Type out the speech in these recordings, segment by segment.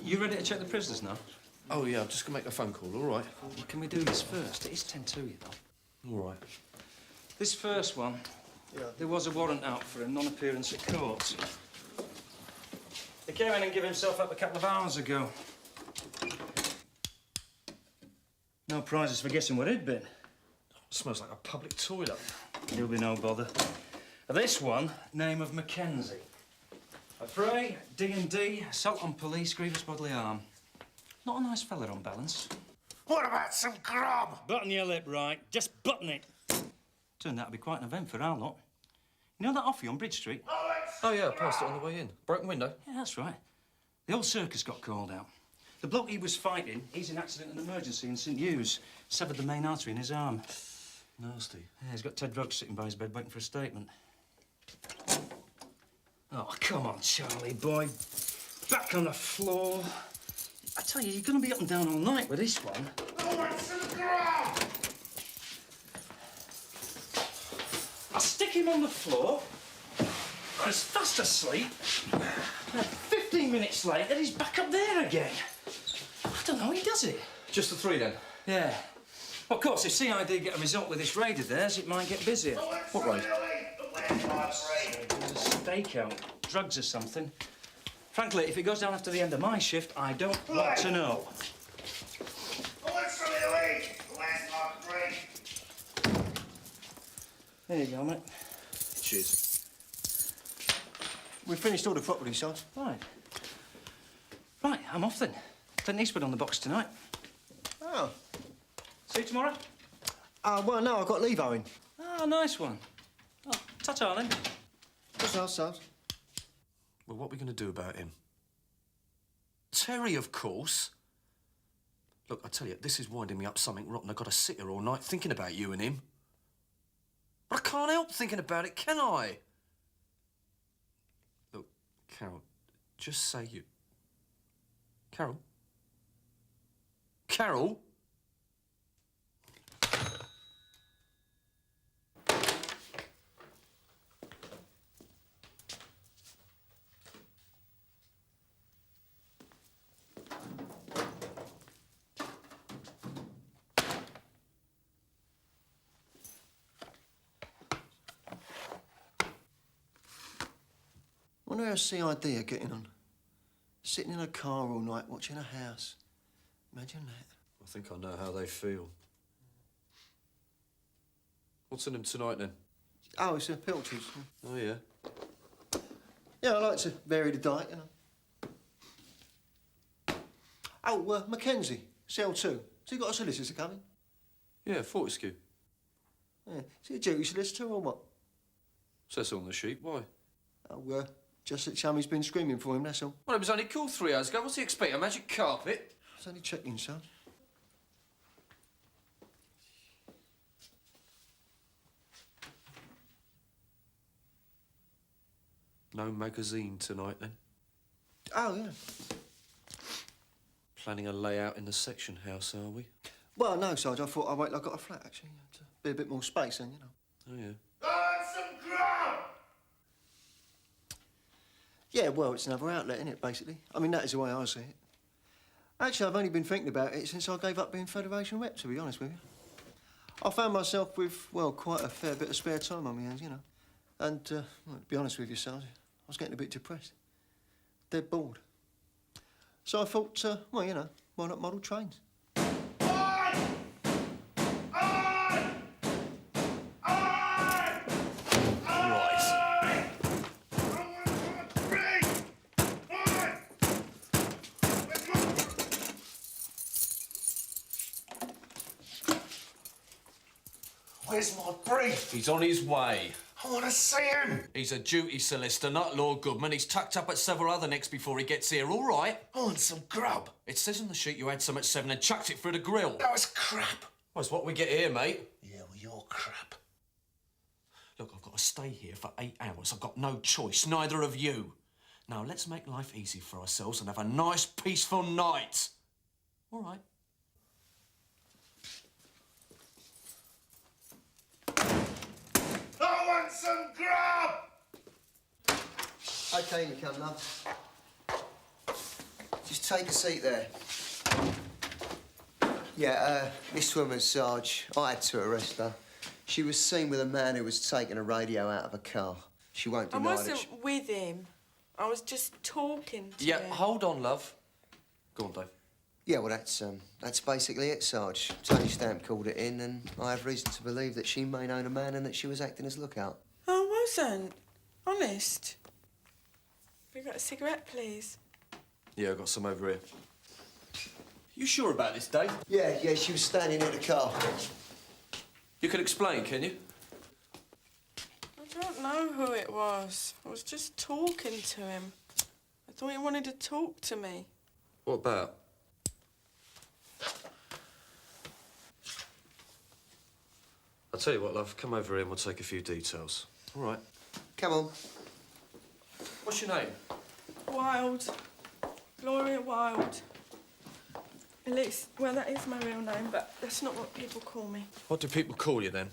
You ready to check the prisoners now? Oh, yeah, I'm just going to make a phone call, all right? Well, can we do this first? It is 10 to you, though. All right. This first one, there was a warrant out for a non-appearance at court. He came in and gave himself up a couple of hours ago. No prizes for guessing what it'd been. Smells like a public toilet. There'll be no bother. This one, name of Mackenzie. Affray, D&D, assault on police, grievous bodily harm. Not a nice fella on balance. What about some grub? Button your lip right. Just button it. Turned out to be quite an event for our lot. You know that offie on Bridge Street? Oh, yeah, I passed it on the way in. Broken window? Yeah, that's right. The old circus got called out. The bloke he was fighting, he's in accident and emergency in St Hughes. Severed the main artery in his arm. Nasty. Yeah, he's got Ted Roach sitting by his bed waiting for a statement. Oh, come on, Charlie boy. Back on the floor. I tell you, you're going to be up and down all night with this one. I want some grub! I'll stick him on the floor. He's fast asleep. 15 minutes later, he's back up there again. I don't know, he does it. Just the three, then? Yeah. Of course, if CID get a result with this raid of theirs, it might get busier. What raid? It was a stakeout, drugs or something. Frankly, if it goes down after the end of my shift, I don't want to know. I want some of the weed. Where's my drink? There you go, mate. Cheers. We finished all the property, Sarge. Right. Right, I'm off then. Clint Eastwood on the box tonight. Oh. See you tomorrow? Well, no, I've got leave owing. Oh, nice one. Oh, ta-ta then. What's else, Sarge? Well, what are we going to do about him? Terry, of course. Look, I tell you, this is winding me up something rotten. I've got to sit here all night thinking about you and him. But I can't help thinking about it, can I? Look, Carol, just say you... Carol? Carol? I wonder how CID are getting on. Sitting in a car all night watching a house. Imagine that. I think I know how they feel. What's in them tonight, then? Oh, it's pilchards. Oh, yeah? Yeah, I like to vary the diet, you know. Oh, Mackenzie, cell 2. Has he got a solicitor coming? Yeah, Fortescue. Yeah. Is he a duty solicitor or what? Says on the sheet. Why? Oh, just that Chummy's been screaming for him, that's all. Well, it was only called 3 hours ago. What's he expect, a magic carpet? I was only checking, son. No magazine tonight, then? Oh, yeah. Planning a layout in the section house, are we? Well, no, Sarge. I thought I'd wait till I got a flat, actually. To be a bit more space then, you know. Oh, yeah. I want some grub! Yeah, well, it's another outlet, isn't it, basically? I mean, that is the way I see it. Actually, I've only been thinking about it since I gave up being Federation rep, to be honest with you. I found myself with, well, quite a fair bit of spare time on my hands, you know. And, well, to be honest with you, Sarge, I was getting a bit depressed. Dead bored. So I thought, well, you know, why not model trains? Where's my brief? He's on his way. I want to see him. He's a duty solicitor, not Lord Goodman. He's tucked up at several other necks before he gets here, all right? I want some grub. It says on the sheet you had some at 7 and chucked it through the grill. That was crap. Well, it's what we get here, mate. Yeah, well, you're crap. Look, I've got to stay here for 8 hours. I've got no choice, neither of you. Now, let's make life easy for ourselves and have a nice, peaceful night. All right. I want some grub! OK, you come, love. Just take a seat there. Yeah, this woman, Sarge, I had to arrest her. She was seen with a man who was taking a radio out of a car. She won't deny I it. wasn't with him. I was just talking to Yeah, him. hold on, love. Go on, Dave. Yeah, well, that's basically it, Sarge. Tony Stamp called it in, and I have reason to believe that she may know the man and that she was acting as lookout. I wasn't. Honest. Have you got a cigarette, please? Yeah, I've got some over here. You sure about this, Dave? Yeah, she was standing in the car. You can explain, can you? I don't know who it was. I was just talking to him. I thought he wanted to talk to me. What about? I'll tell you what, love. Come over here and we'll take a few details. All right. Come on. What's your name? Wild. Gloria Wild. Ellis. Well, that is my real name, but that's not what people call me. What do people call you, then?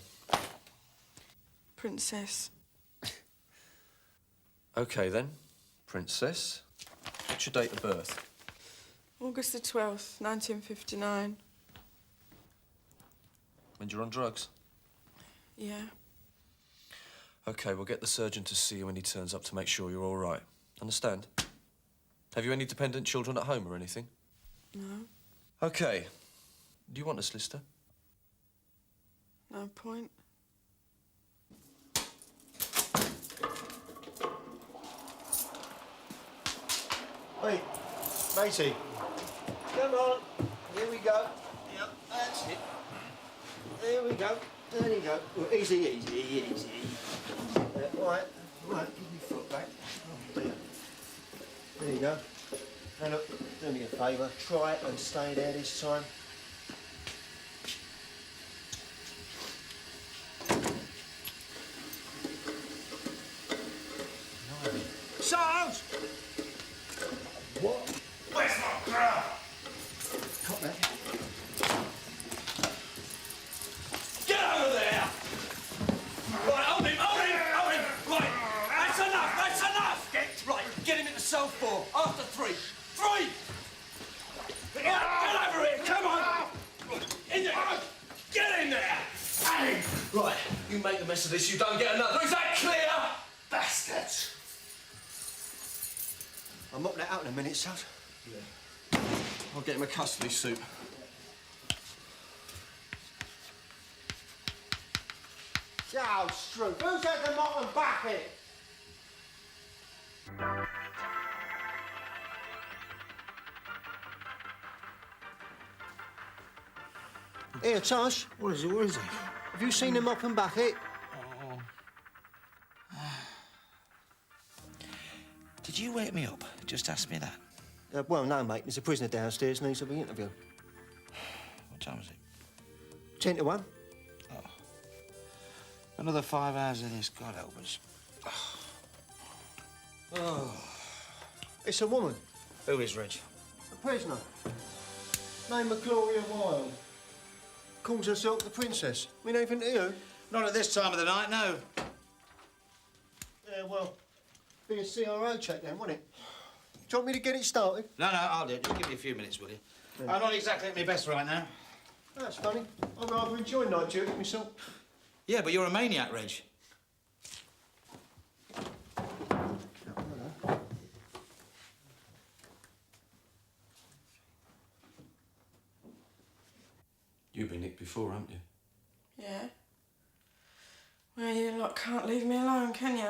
Princess. OK, then. Princess. What's your date of birth? August the 12th, 1959. When you're on drugs? Yeah. OK, we'll get the surgeon to see you when he turns up to make sure you're all right. Understand? Have you any dependent children at home or anything? No. OK. Do you want a solicitor? No point. Hey, matey. Come on. Here we go. Yep, that's it. There we go. There you go. Well, easy. Right. Give your foot back. Oh, dear. There you go. Now look, do me a favour. Try it and stay there this time. Sarge! What? Where's my girl? Cop that. Get over there! Right, hold him! Right, that's enough! Get him in the cell 4, after 3. 3! Right, get over here, come on! In there! Get in there! Hey! Right, you make the mess of this, you don't get another. Is that clear? Bastards! I'll mop that out in a minute, Sud. Yeah. I'll get him a custody suit. Oh, Stroop. Who's had the mop and bucket? Here, Tosh. What is it? Have you seen the mop and bucket? Did you wake me up? Just ask me that. Well, no, mate. There's a prisoner downstairs who needs to be interviewed. What time is it? 10 to 1. Another 5 hours of this. God help us. It's a woman. Who is Reg? A prisoner. Name of Gloria Wild. Calls herself the princess. Mean anything to you? Not at this time of the night, no. Yeah, well, be a CRO check then, wouldn't it? Do you want me to get it started? No, I'll do it. Just give me a few minutes, will you? Yeah. I'm not exactly at my best right now. That's funny. I rather enjoy night duty myself. Yeah, but you're a maniac, Reg. You've been nicked before, haven't you? Yeah. Well, you lot can't leave me alone, can you?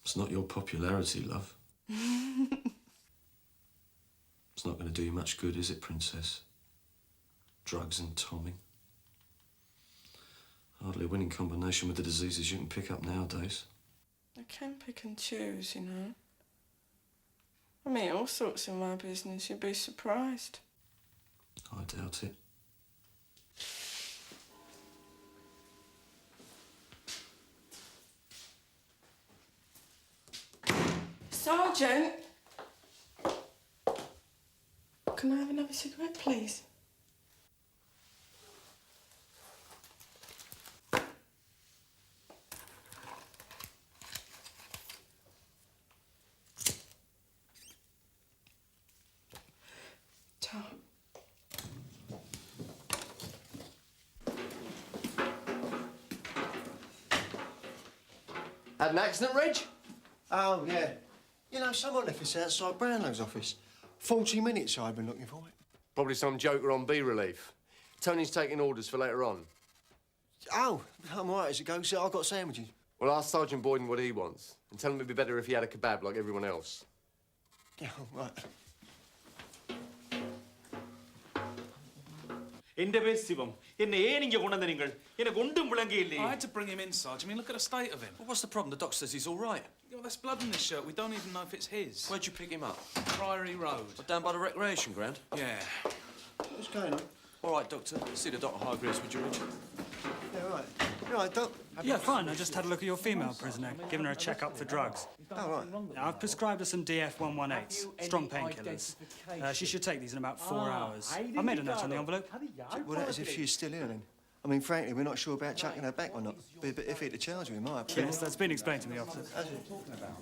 It's not your popularity, love. It's not going to do you much good, is it, Princess? Drugs and tomming. Hardly a winning combination with the diseases you can pick up nowadays. I can pick and choose, you know. I mean, all sorts in my business. You'd be surprised. I doubt it. Sergeant! Can I have another cigarette, please? Had an accident, Reg? Oh, yeah. You know, someone left us outside Brownlow's office. 40 minutes I've been looking for it. Probably some joker on B relief. Tony's taking orders for later on. Oh, I'm all right as it goes. I've got sandwiches. Well, ask Sergeant Boyden what he wants and tell him it'd be better if he had a kebab like everyone else. Yeah, all right. എന്റെ പേര് ശിവം എന്നെ ഏനിങ്ങ കൊണ്ടുവന്ന നിങ്ങൾ എനിക്ക് ഒണ്ടും വിളങ്ങിയില്ലേ I had to bring him in, Sarge. I mean, look at the state of him. Well, what's the problem? The doc says he's all right. Well, there's blood in this shirt. We don't even know if it's his. Where'd you pick him up? Priory Road. Down by the recreation ground? Yeah. What's going on? All right, Doctor. See the doctor high grades, would you, Reg? Yeah, all right. You all right, Doc? Yeah, fine. I just had a look at your female prisoner, giving her a check-up for drugs. Oh, right. Now, I've prescribed her some DF-118s, strong painkillers. She should take these in about 4 hours. I made a note on the envelope. Well, that is if she's still ill, then. I mean, frankly, we're not sure about chucking her back or not. Be a bit iffy to charge her, in my opinion. Yes, that's been explained to me, officer.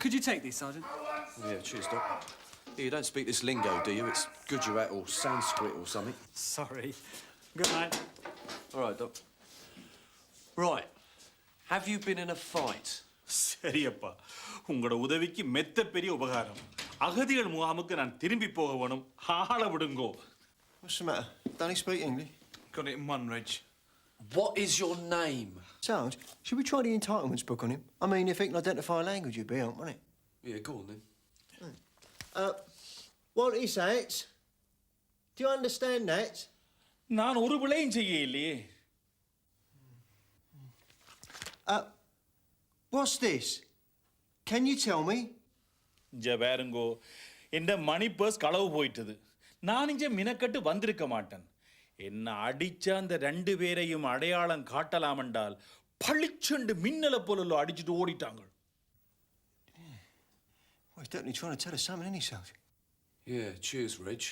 Could you take these, Sergeant? Yeah, cheers, Doc. Yeah, you don't speak this lingo, do you? It's Gujarat or Sanskrit or something. Sorry. Good night. All right, Doc. Right. Have you been in a fight? சரியப்பா உங்களோட உதவிக்கு மெத்த பெரிய உபகாரம் அகதிகள் முகாமுக்கு நான் திரும்பி போக வேணும் ஆள விடுங்கோ What's the matter? Don't he speak English? Got it in one, Reg. What is your name? Sarge, should we try the entitlements book on him? I mean, if he can identify a language, you'd be on, wouldn't it? Yeah, go on then. What is that? Do you understand that? நான் ஒரு பிழையும் செய்யலையே What's this? Can you tell me? பாருங்கோ என் மணி purse களவு போயிட்டது நான் இங்க மினக்கட்டு வந்திருக்க மாட்டேன் என்ன அடிச்ச அந்த ரெண்டு பேரையும் அடையாளம் காட்டலாம் என்றால் பளிச்செண்டு மின்னல போல அடிச்சிட்டு ஓடிட்டாங்க Well, he's definitely trying to tell us something, isn't he, Sarge? Yeah, cheers, Reg.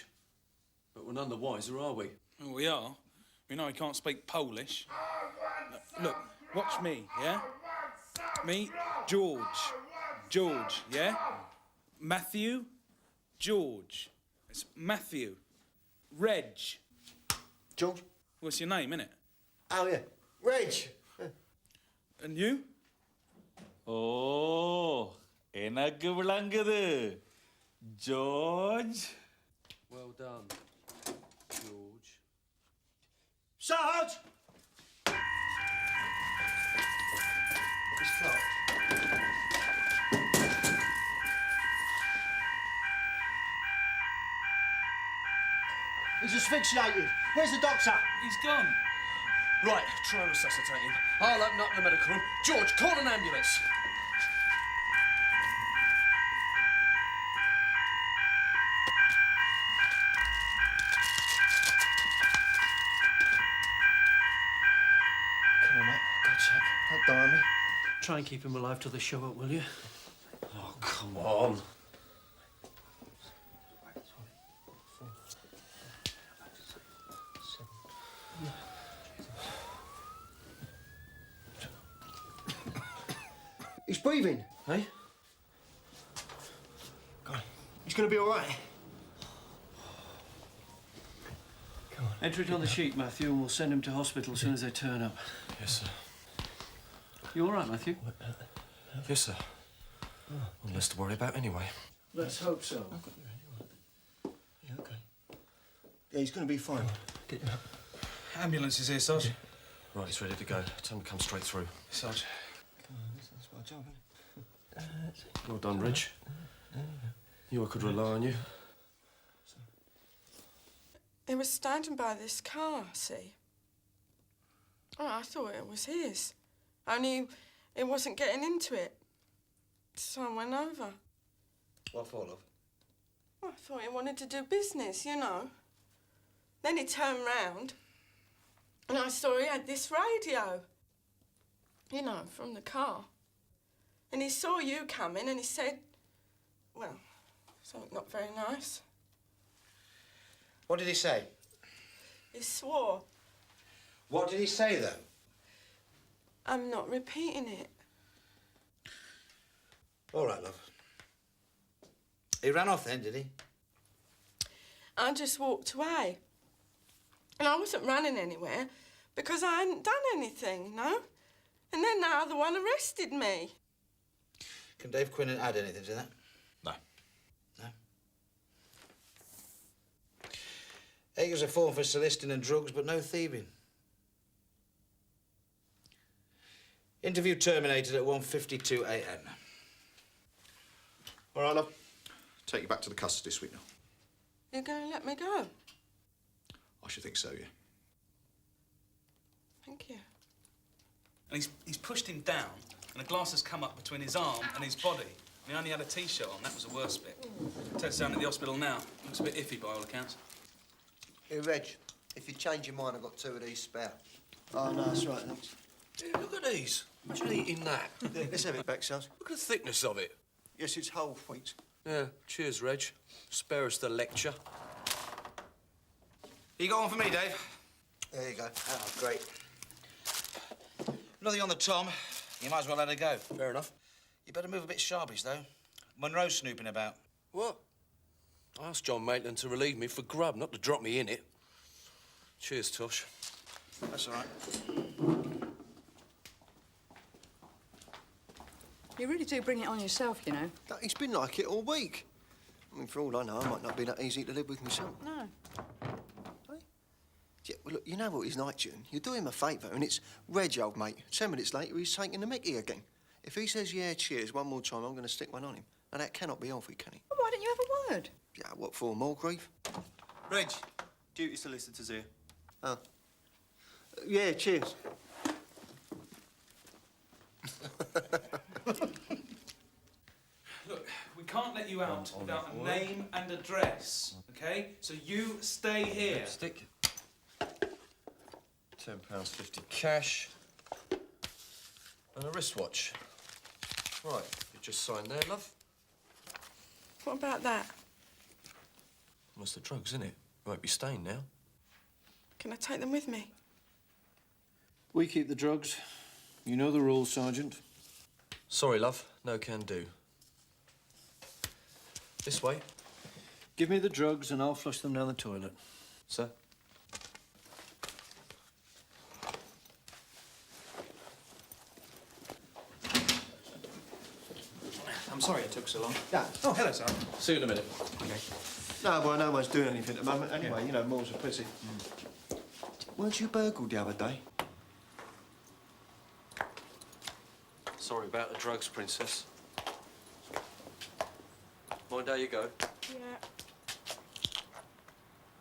But we're none the wiser, are we? Oh, we are. We know he can't speak Polish. Look, watch me, yeah? Me, George. George, yeah? Matthew, George. It's Matthew. Reg. George? What's your name, innit? Oh, yeah. Reg! And you? ஓ எனக்கு விளங்குது George Well done, George. Sarge! It's Clark. He's asphyxiated. Where's the doctor? He's gone. Right, try and resuscitate him. I'll open up the medical room. George, call an ambulance. Come on, mate. God's sake. Don't die on me. Try and keep him alive till they show up, will you? Oh, come on. He's breathing. Hey? God, he's going to be all right. Come on. Enter it on the sheet, Matthew, and we'll send him to hospital as soon as they turn up. Yes, sir. You all right, Matthew? Yes, sir. Well, less to worry about anyway. Let's hope so. Yeah, OK. Yeah, he's going to be fine. Get him up. Ambulance is here, Sarge. Right, he's ready to go. Tell him to come straight through. Sarge. Come on, that's my job, isn't it? Well done, Reg. Knew I could rely on you. He was standing by this car, see? Oh, I thought it was his. Only he wasn't getting into it. So I went over. What for, love? Well, I thought he wanted to do business, you know. Then he turned round and I saw he had this radio. You know, from the car. And he saw you coming and he said, well, something not very nice. What did he say? He swore. What did he say, though? I'm not repeating it. All right, love. He ran off then, did he? I just walked away. And I wasn't running anywhere because I hadn't done anything, no? And then the other one arrested me. Can Dave Quinnan add anything to that? No. No? Acres are formed for soliciting and drugs, but no thieving. Interview terminated at 1:52 a.m. All right, love. Take you back to the custody suite now. You're going to let me go? I should think so, yeah. Thank you. And he's pushed him down, and a glass has come up between his arm and his body. And he only had a T-shirt on. That was the worst bit. Ted's down at the hospital now. Looks a bit iffy by all accounts. Here, Reg, if you change your mind, I've got 2 of these spare. Oh, no, that's right, thanks. Yeah, look at these. Imagine eating that. Yeah, let's have it back, Sarge. Look at the thickness of it. Yes, it's whole wheat. Yeah, cheers, Reg. Spare us the lecture. You got one for me, Dave? There you go. Oh, great. Nothing on the Tom. You might as well let her go. Fair enough. You better move a bit sharpish, though. Monroe's snooping about. What? I asked John Maitland to relieve me for grub, not to drop me in it. Cheers, Tosh. That's all right. You really do bring it on yourself, you know. It's been like it all week. I mean, for all I know, I might not be that easy to live with myself. No. Hey? Yeah, well, look, you know what he's like, June. You do him a favour, and it's Reg, old mate. 10 minutes later, he's taking the mickey again. If he says, yeah, cheers, one more time, I'm going to stick one on him. Now, that cannot be healthy, can it? Well, why don't you have a word? Yeah, what for, more grief? Reg, duty solicitors here. Oh. Yeah, cheers. Look, we can't let you out without a name and address, OK? So you stay here. Stick. £10.50 cash. And a wristwatch. Right, you just signed there, love. What about that? Well, it's the drugs, isn't it? You won't be staying now. Can I take them with me? We keep the drugs. You know the rules, Sergeant. Sorry, love. No can do. This way. Give me the drugs and I'll flush them down the toilet. Sir? I'm sorry it took so long. Yeah. Oh, hello, Sarge. See you in a minute. OK. No, well, no one's doing anything at the moment. Anyway, you know, more's a pity. Weren't you burgled the other day? Sorry about the drugs, Princess. Mind how you go. Yeah. I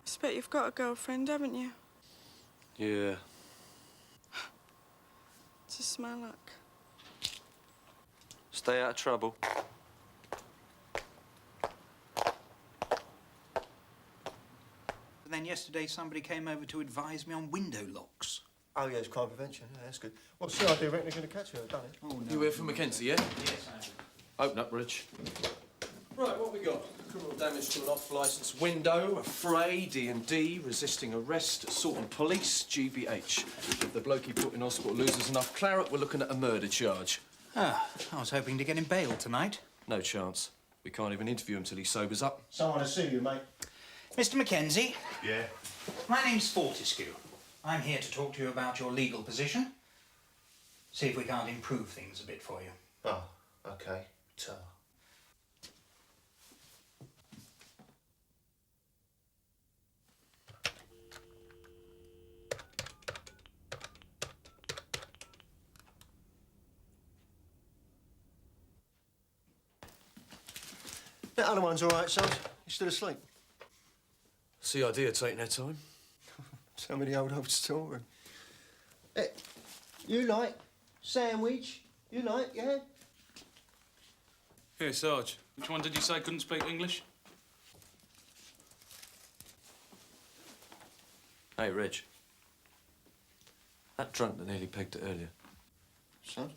expect you've got a girlfriend, haven't you? Yeah. Just my luck. Stay out of trouble. And then yesterday somebody came over to advise me on window locks. Oh, yeah, it's crime prevention. Yeah, that's good. Well, see, I do reckon they're going to catch you, done it. Oh, no. You here for Mackenzie, yeah? Yes, I am. Open up, Rich. Right, what we got? Criminal damage to an off-licence window, a fray, D&D, resisting arrest, assault on police, GBH. If the bloke he put in hospital loses enough claret, we're looking at a murder charge. Ah, I was hoping to get him bailed tonight. No chance. We can't even interview him till he sobers up. Someone to see you, mate. Mr. Mackenzie. Yeah? My name's Fortescue. I'm here to talk to you about your legal position. See if we can't improve things a bit for you. Oh, OK. Ta. That other one's all right, son. He's still asleep. What's the idea of taking their time? Tell me the old story. Hey, you like sandwich? You like, yeah? Here, Sarge. Which one did you say couldn't speak English? Hey, Reg. That drunk that nearly pegged it earlier. Son?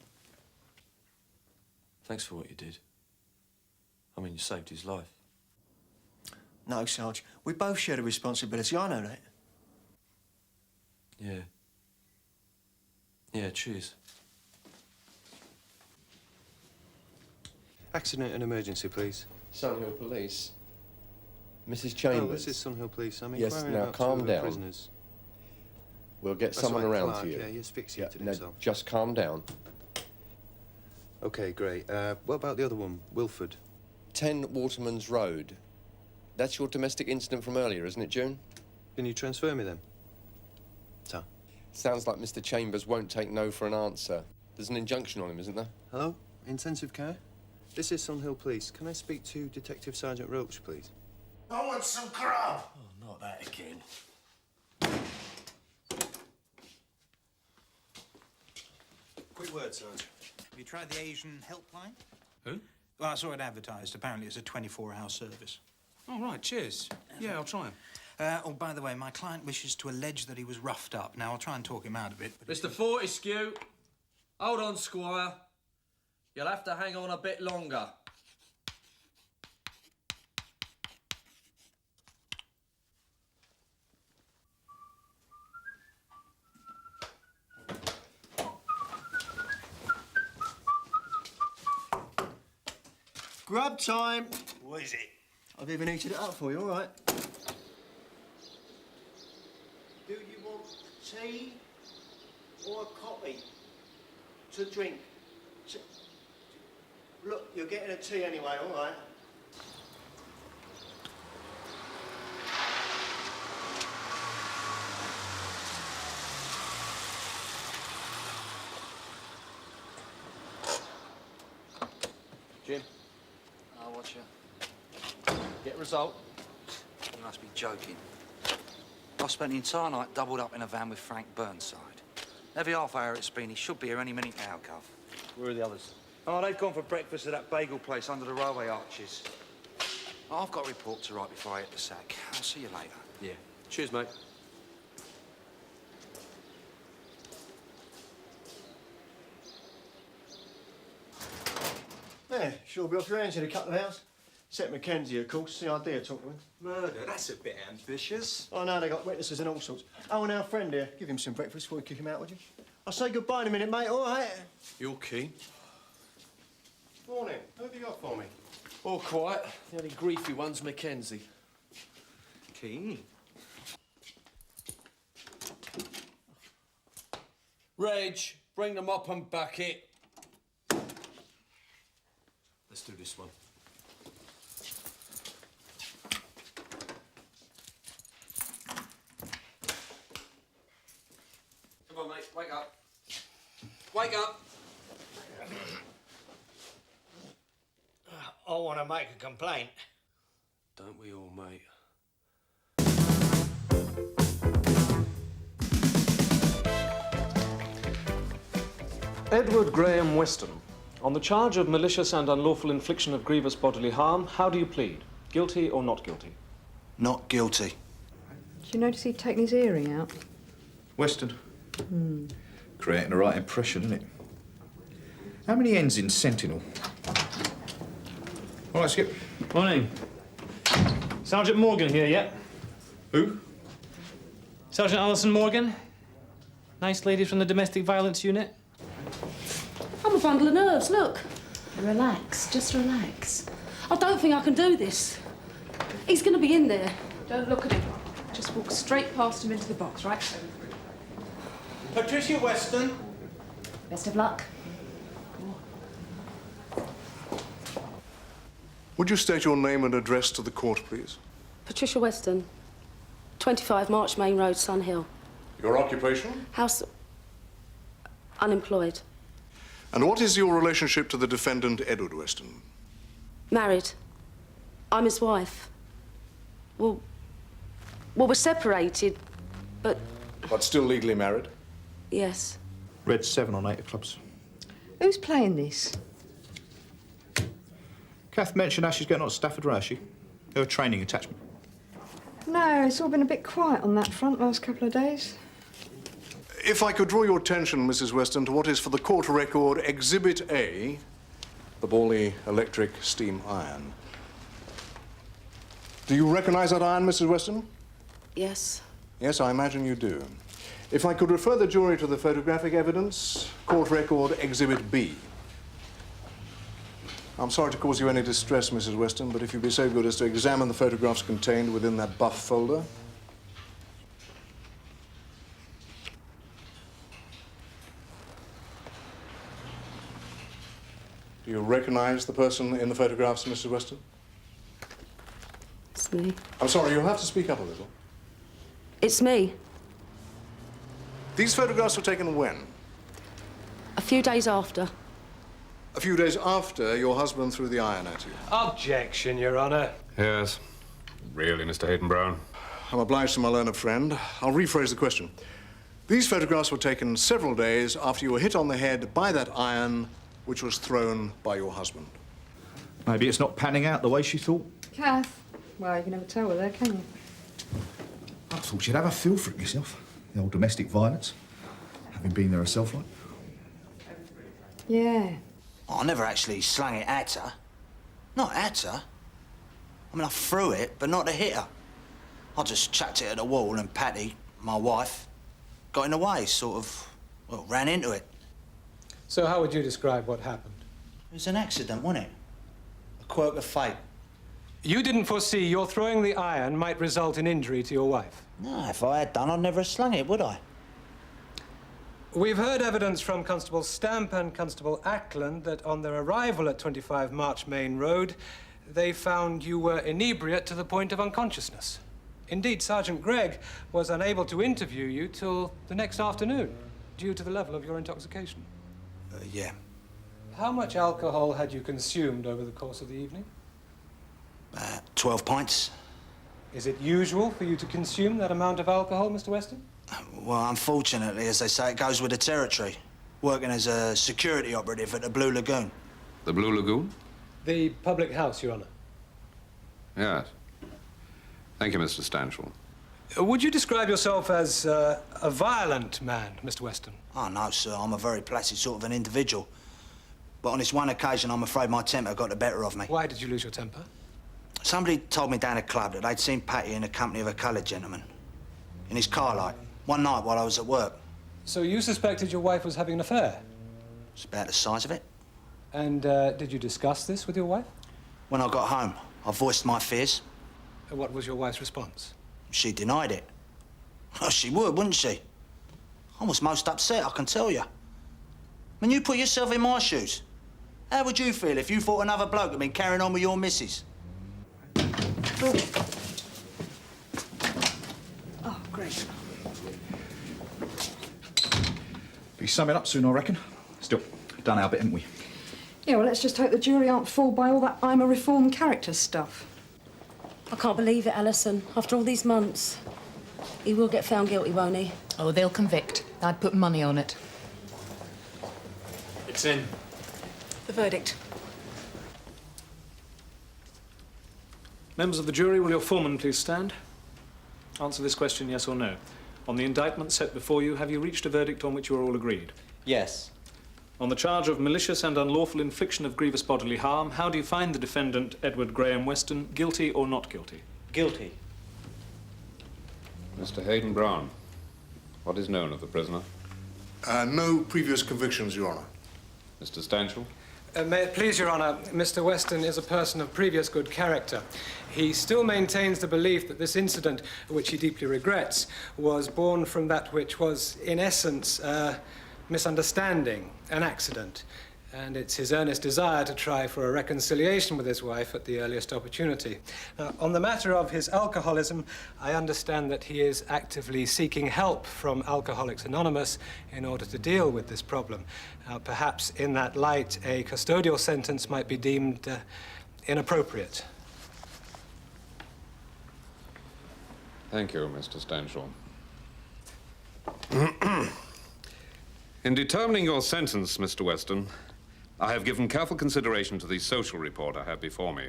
Thanks for what you did. I mean, you saved his life. No, Sarge. We both share the responsibility. I know that. Yeah. Yeah, cheers. Accident and emergency, please. Sunhill Police. Mrs. Chambers. Oh, this is Sunhill Police. I'm Yes, inquiring now about calm two of the down. prisoners. We'll get That's someone right, around Clark, to you. yeah, he asphyxiated now himself. just calm down. OK, great. What about the other one, Wilford? 10 Waterman's Road. That's your domestic incident from earlier, isn't it, June? Can you transfer me then? Sir? Sounds like Mr. Chambers won't take no for an answer. There's an injunction on him, isn't there? Hello? Intensive care? This is Sunhill Police. Can I speak to Detective Sergeant Roach, please? I want some grub. Oh, not that again. Quick word, Sergeant. Have you tried the Asian helpline? Who? Well, I saw it advertised. Apparently it's a 24-hour service. Oh, right, cheers. Yeah, I'll try him. Oh, by the way, my client wishes to allege that he was roughed up. Now, I'll try and talk him out of it, but... Mr. Fortescue, hold on, Squire. You'll have to hang on a bit longer. Grub time. What is it? I've even heated it up for you, all right? Do you want tea or a coffee to drink? Look, you're getting a tea anyway, all right? Jim. I'll watch you. Get a result. You must be joking. I spent the entire night doubled up in a van with Frank Burnside. Every half hour it's been, he should be here any minute now, Gov. Where are the others? Oh, they've gone for breakfast at that bagel place under the railway arches. I've got a report to write before I hit the sack. I'll see you later. Yeah. Cheers, mate. Yeah, sure be off your hands in a couple of hours. Except Mackenzie, of course. The idea of talking to him. Murder? That's a bit ambitious. I know, they got witnesses and all sorts. Oh, and our friend here. Give him some breakfast before we kick him out, would you? I'll say goodbye in a minute, mate, all right? You're keen? Morning. Who have you got for me? All quiet. The only griefy one's Mackenzie. Keen? Reg, bring the mop and bucket. Let's do this one. Come on, mate, wake up. Wake up. I want to make a complaint. Don't we all, mate? Edward Graham Weston, on the charge of malicious and unlawful infliction of grievous bodily harm, how do you plead? Guilty or not guilty? Not guilty. Did you notice he'd taken his earring out? Weston. Creating the right impression, isn't it? How many ends in Sentinel? All right, Skip. Morning. Sergeant Morgan here yet? Who? Sergeant Ellison Morgan. Nice lady from the domestic violence unit. I'm a bundle of nerves, look. Relax, just relax. I don't think I can do this. He's going to be in there. Don't look at him. Just walk straight past him into the box, right? Patricia Weston. Best of luck. Would you state your name and address to the court, please? Patricia Weston, 25 March Main Road, Sun Hill. Your occupation? House... unemployed. And what is your relationship to the defendant, Edward Weston? Married. I'm his wife. Well, we're separated, but... But still legally married? Yes. Red 7 on 8 clubs. Who's playing this? Kath mentioned how she's getting on at Stafford Row, she? Her training attachment. No, it's all been a bit quiet on that front last couple of days. If I could draw your attention, Mrs. Weston, to what is for the court record Exhibit A, the Bally electric steam iron. Do you recognize that iron, Mrs. Weston? Yes. Yes, I imagine you do. If I could refer the jury to the photographic evidence, court record Exhibit B. I'm sorry to cause you any distress, Mrs. Weston, but if you'd be so good as to examine the photographs contained within that buff folder. Do you recognise the person in the photographs, Mrs. Weston? It's me. I'm sorry, you'll have to speak up a little. It's me. These photographs were taken when? A few days after. A few days after your husband threw the iron at you. Objection, Your Honour. Yes. Really, Mr. Hayden-Brown? I'm obliged to my learned friend. I'll rephrase the question. These photographs were taken several days after you were hit on the head by that iron which was thrown by your husband. Maybe it's not panning out the way she thought. Kath, well, you can never tell with her, can you? I thought she'd have a feel for it yourself. The old domestic violence. Having been there herself, like. Yeah. I never actually slung it at her. Not at her. I mean, I threw it, but not to hit her. I just chucked it at the wall and Patty, my wife, got in the way, sort of, well, ran into it. So how would you describe what happened? It was an accident, wasn't it? A quirk of fate. You didn't foresee your throwing the iron might result in injury to your wife? No, if I had done, I'd never have slung it, would I? We've heard evidence from Constable Stamp and Constable Ackland that on their arrival at 25 March Main Road, they found you were inebriate to the point of unconsciousness. Indeed, Sergeant Gregg was unable to interview you till the next afternoon, due to the level of your intoxication. Yeah. How much alcohol had you consumed over the course of the evening? 12 pints. Is it usual for you to consume that amount of alcohol, Mr. Weston? Well, unfortunately, as they say, it goes with the territory. Working as a security operative at the Blue Lagoon. The Blue Lagoon? The public house, Your Honour. Yes. Thank you, Mr. Stanchel. Would you describe yourself as a violent man, Mr. Weston? Oh, no, sir. I'm a very placid sort of an individual. But on this one occasion, I'm afraid my temper got the better of me. Why did you lose your temper? Somebody told me down a club that they'd seen Patty in the company of a coloured gentleman. In his car light, one night while I was at work. So you suspected your wife was having an affair? It's about the size of it. And did you discuss this with your wife? When I got home, I voiced my fears. And what was your wife's response? She denied it. Oh, she would, wouldn't she? I was most upset, I can tell you. When you put yourself in my shoes, how would you feel if you thought another bloke had been carrying on with your missus? Oh, great. Be summing up soon, I reckon. Still, done our bit, haven't we? Yeah, well, let's just hope the jury aren't fooled by all that I'm a reformed character stuff. I can't believe it, Ellison. After all these months. He will get found guilty, won't he? Oh, they'll convict. I'd put money on it. It's in. The verdict. Members of the jury, will your foreman please stand? Answer this question, yes or no. On the indictment set before you, have you reached a verdict on which you are all agreed? Yes. On the charge of malicious and unlawful infliction of grievous bodily harm, how do you find the defendant, Edward Graham Weston, guilty or not guilty? Guilty. Mr. Hayden-Brown, what is known of the prisoner? No previous convictions, Your Honour. Mr. Stanchel? May it please, Your Honour, Mr. Weston is a person of previous good character. He still maintains the belief that this incident, which he deeply regrets, was born from that which was, in essence, a misunderstanding, an accident. And it's his earnest desire to try for a reconciliation with his wife at the earliest opportunity. Now, on the matter of his alcoholism, I understand that he is actively seeking help from Alcoholics Anonymous in order to deal with this problem. Perhaps in that light, a custodial sentence might be deemed inappropriate. Thank you, Mr. Stanchel. In determining your sentence, Mr. Weston, I have given careful consideration to the social report I have before me.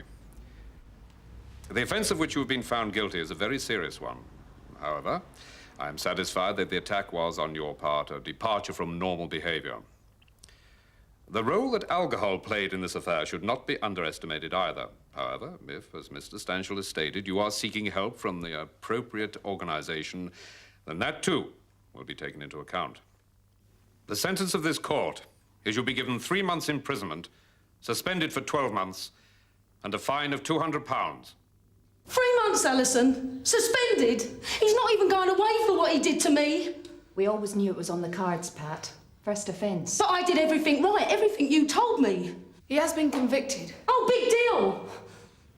The offence of which you have been found guilty is a very serious one. However, I am satisfied that the attack was, on your part, a departure from normal behavior. The role that alcohol played in this affair should not be underestimated either. However, if, as Mr. Stanchel has stated, you are seeking help from the appropriate organization, then that, too, will be taken into account. The sentence of this court is you'll be given 3 months' imprisonment, suspended for 12 months, and a fine of £200. 3 months, Ellison. Suspended. He's not even going away for what he did to me. We always knew it was on the cards, Pat. First offence. But I did everything right, everything you told me. He has been convicted. Oh, big deal!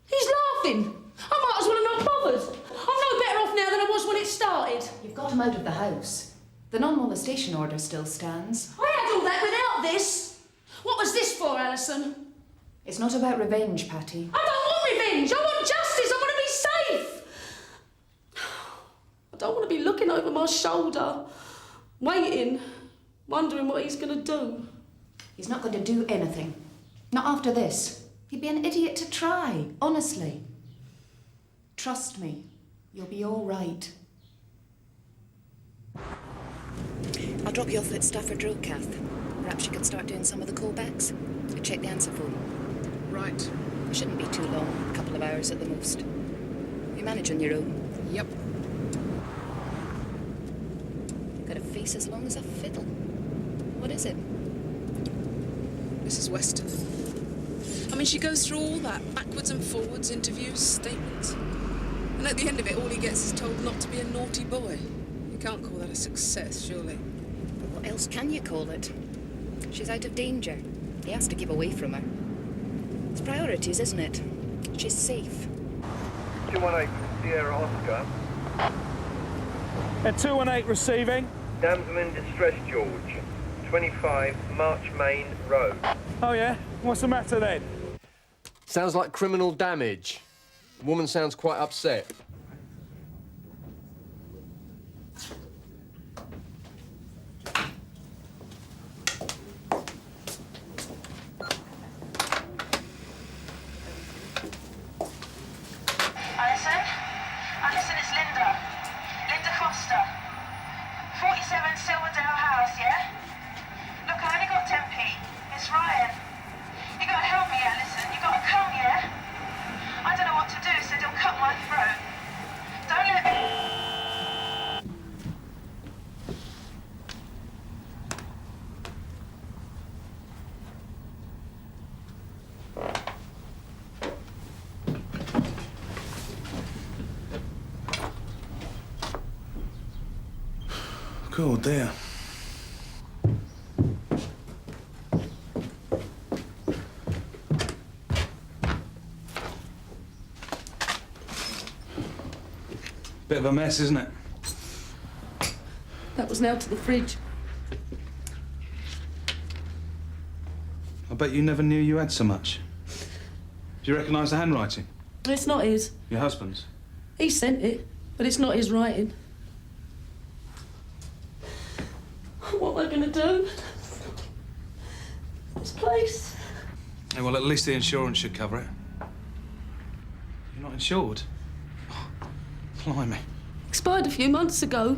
He's laughing. I might as well have not bothered. I'm no better off now than I was when it started. You've got him out of the house. The non-molestation order still stands. I had all that without this. What was this for, Ellison? It's not about revenge, Patty. I don't want revenge. I want justice. I want to be safe. I don't want to be looking over my shoulder, waiting, wondering what he's going to do. He's not going to do anything. Not after this. He'd be an idiot to try, honestly. Trust me, you'll be all right. I'll drop you off at Stafford Road, Kath. Perhaps you could start doing some of the callbacks. I check the answer phone. Right. It shouldn't be too long, a couple of hours at the most. You manage on your own? Yep. Got a face as long as a fiddle. What is it? Mrs. Weston. I mean, she goes through all that, backwards and forwards, interviews, statements. And at the end of it, all he gets is told not to be a naughty boy. You can't call that a success, surely. But what else can you call it? She's out of danger. He has to keep away from her. It's priorities, isn't it? She's safe. 218 Sierra Oscar. At 218 receiving. Damsel in distress, George. 25 March Main Road. Oh, yeah? What's the matter then? Sounds like criminal damage. The woman sounds quite upset. Ellison? Ellison, it's Linda. Linda Foster. 47 Silverdale House, yeah? Look, I only got 10p. It's Ryan. You gotta help me, Ellison. You gotta come, yeah? I don't know what to do, so he'll cut my throat. Don't let me... Oh, dear. Bit of a mess, isn't it? That was nailed to the fridge. I bet you never knew you had so much. Do you recognise the handwriting? It's not his. Your husband's? He sent it, but it's not his writing. What am I going to do? This place. Yeah, well, at least the insurance should cover it. You're not insured? Oh, blimey. Expired a few months ago.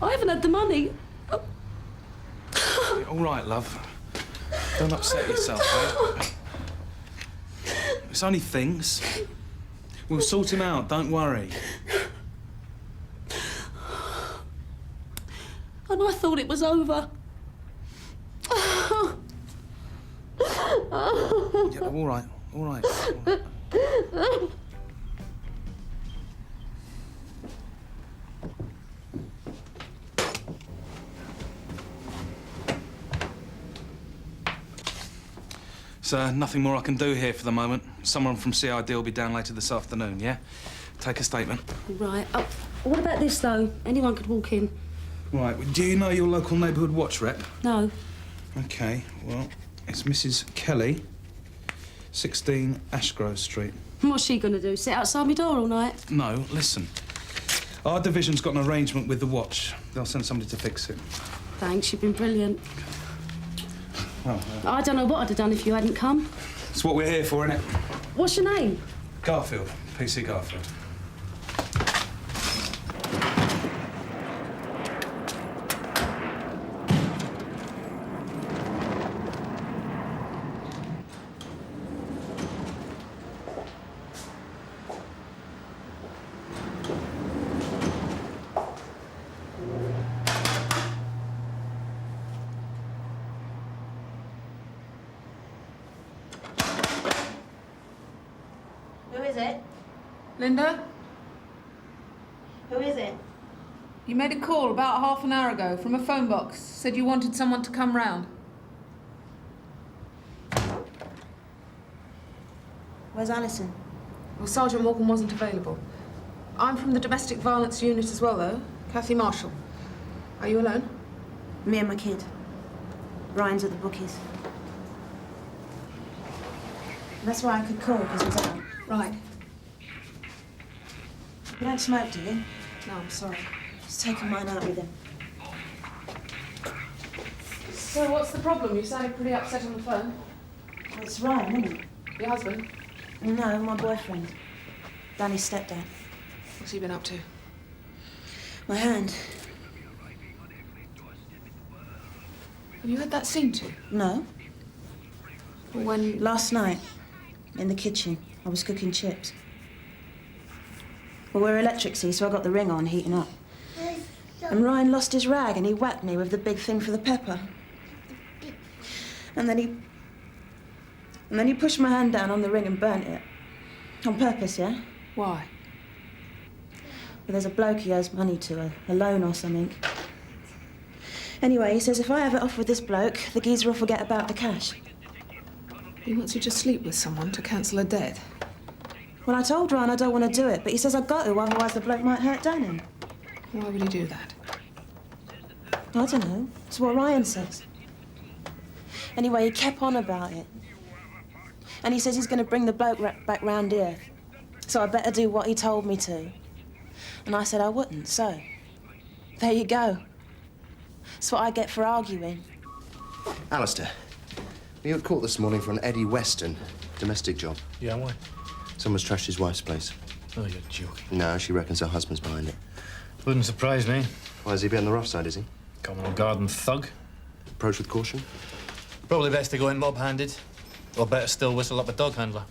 I haven't had the money. All right, love. Don't upset yourself, eh? It's only things. We'll sort him out, don't worry. And I thought it was over. Yeah, all right, all right. All right. So, nothing more I can do here for the moment. Someone from CID will be down later this afternoon, yeah? Take a statement. Right. Oh, what about this, though? Anyone could walk in. Right, do you know your local neighbourhood watch rep? No. OK, well, it's Mrs Kelly, 16 Ashgrove Street. What's she going to do, sit outside my door all night? No, listen. Our division's got an arrangement with the watch. They'll send somebody to fix it. Thanks, you've been brilliant. Well, I don't know what I'd have done if you hadn't come. it's what we're here for, innit? What's your name? Garfield, PC Garfield. Who is it? Linda? Who is it? You made a call about half an hour ago from a phone box. Said you wanted someone to come round. Where's Ellison? Well, Sergeant Morgan wasn't available. I'm from the domestic violence unit as well, though. Kathy Marshall. Are you alone? Me and my kid. Ryan's at the bookies. That's why I could call, because he's out. Right. You don't smoke, do you? No, I'm sorry. Just taking mine out with him. So what's the problem? You sounded pretty upset on the phone. Well, it's Ryan, isn't it? Your husband? No, my boyfriend. Danny's stepdad. What's he been up to? My hand. Have you had that seen to? No. When? Last night, in the kitchen. I was cooking chips. Well, we're electric, see, so I got the ring on, heating up. And Ryan lost his rag and he whacked me with the big thing for the pepper. And then he pushed my hand down on the ring and burnt it. On purpose, yeah? Why? Well, there's a bloke he owes money to, a loan or something. Anyway, he says if I have it off with this bloke, the geezer will forget about the cash. He wants you to sleep with someone to cancel a debt. Well, I told Ryan I don't want to do it, but he says I've got to, otherwise the bloke might hurt Danny. Why would he do that? I don't know. It's what Ryan says. Anyway, he kept on about it. And he says he's going to bring the bloke back round here. So I better do what he told me to. And I said I wouldn't, so there you go. That's what I get for arguing. Alistair, were you at court this morning for an Eddie Weston domestic job? Yeah, why? Someone's trashed his wife's place. Oh, you're joking. No, she reckons her husband's behind it. Wouldn't surprise me. Why, is he a bit on the rough side, is he? Common garden thug. Approach with caution? Probably best to go in mob-handed. Or better still, whistle up a dog handler.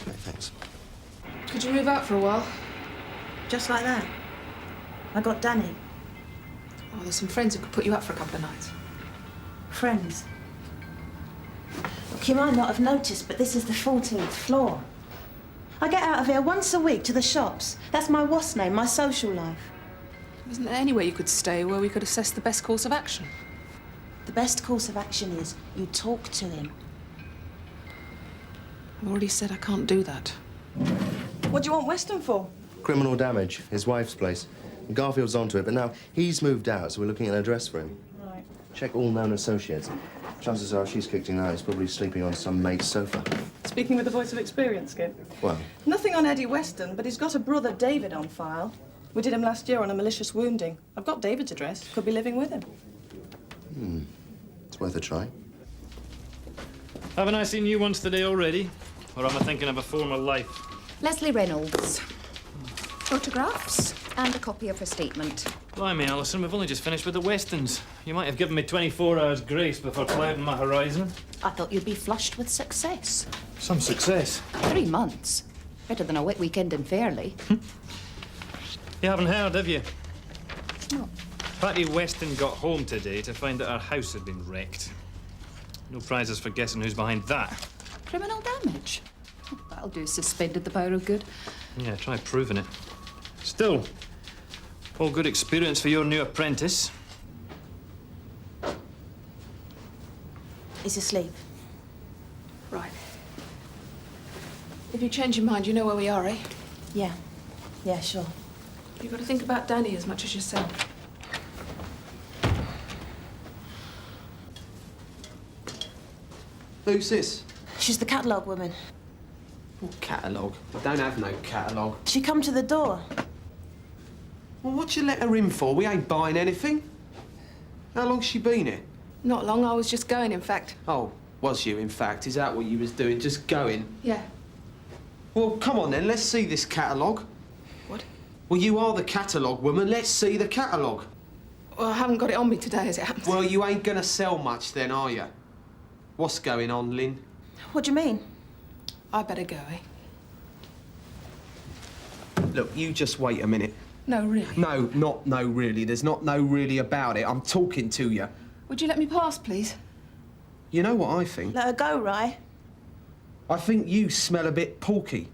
Okay, thanks. Could you move out for a while? Just like that. I got Danny. Oh, there's some friends who could put you up for a couple of nights. Friends. Look, you might not have noticed, but this is the 14th floor. I get out of here once a week to the shops. That's my what's name, my social life. Isn't there anywhere you could stay where we could assess the best course of action? The best course of action is you talk to him. I've already said I can't do that. What do you want Weston for? Criminal damage, his wife's place. Garfield's onto it, but now he's moved out, so we're looking at an address for him. Right. Check all known associates. Chances are she's kicked him out. He's probably sleeping on some mate's sofa. Speaking with the voice of experience, Skip. Well, Nothing on Eddie Weston, but he's got a brother, David, on file. We did him last year on a malicious wounding. I've got David's address. Could be living with him. it's worth a try. Haven't I seen you once today already? Or am I thinking of a former life? Leslie Reynolds. Photographs and a copy of her statement. Blimey, Ellison, we've only just finished with the Westons. You might have given me 24 hours grace before clouding my horizon. I thought you'd be flushed with success. Some success. 3 months. Better than a wet weekend in Fairley. You haven't heard, have you? No. Patty Weston got home today to find that her house had been wrecked. No prizes for guessing who's behind that. Criminal damage. That'll do, suspended the power of good. Yeah, try proving it. Still, all good experience for your new apprentice. He's asleep. Right. If you change your mind, you know where we are, eh? Yeah. Yeah, sure. You've got to think about Danny as much as yourself. Who's this? She's the catalogue woman. What catalogue? I don't have no catalogue. She come to the door. Well, what you let her in for? We ain't buying anything. How long's she been here? Not long, I was just going, in fact. Oh, was you, in fact? Is that what you was doing, just going? Yeah. Well, come on then, let's see this catalogue. What? Well, you are the catalogue woman, let's see the catalogue. Well, I haven't got it on me today, as it happens. Well, you ain't gonna sell much then, are you? What's going on, Lynn? What do you mean? I better go, eh? Look, you just wait a minute. No, really? No, not no really. There's not no really about it. I'm talking to you. Would you let me pass, please? You know what I think? Let her go, Rye. I think you smell a bit porky.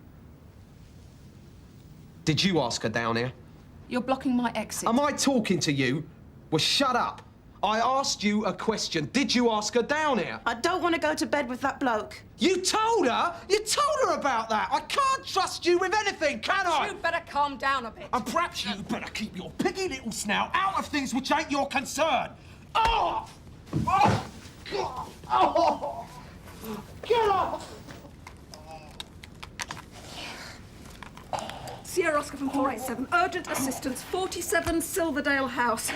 Did you ask her down here? You're blocking my exit. Am I talking to you? Well, shut up. I asked you a question. Did you ask her down here? I don't want to go to bed with that bloke. You told her? You told her about that? I can't trust you with anything, can I? You better calm down a bit. And perhaps you better keep your piggy little snout out of things which ain't your concern. Oh! Oh! God! Oh! Get off! Sierra Oscar from 487. Urgent assistance. 47 Silverdale House.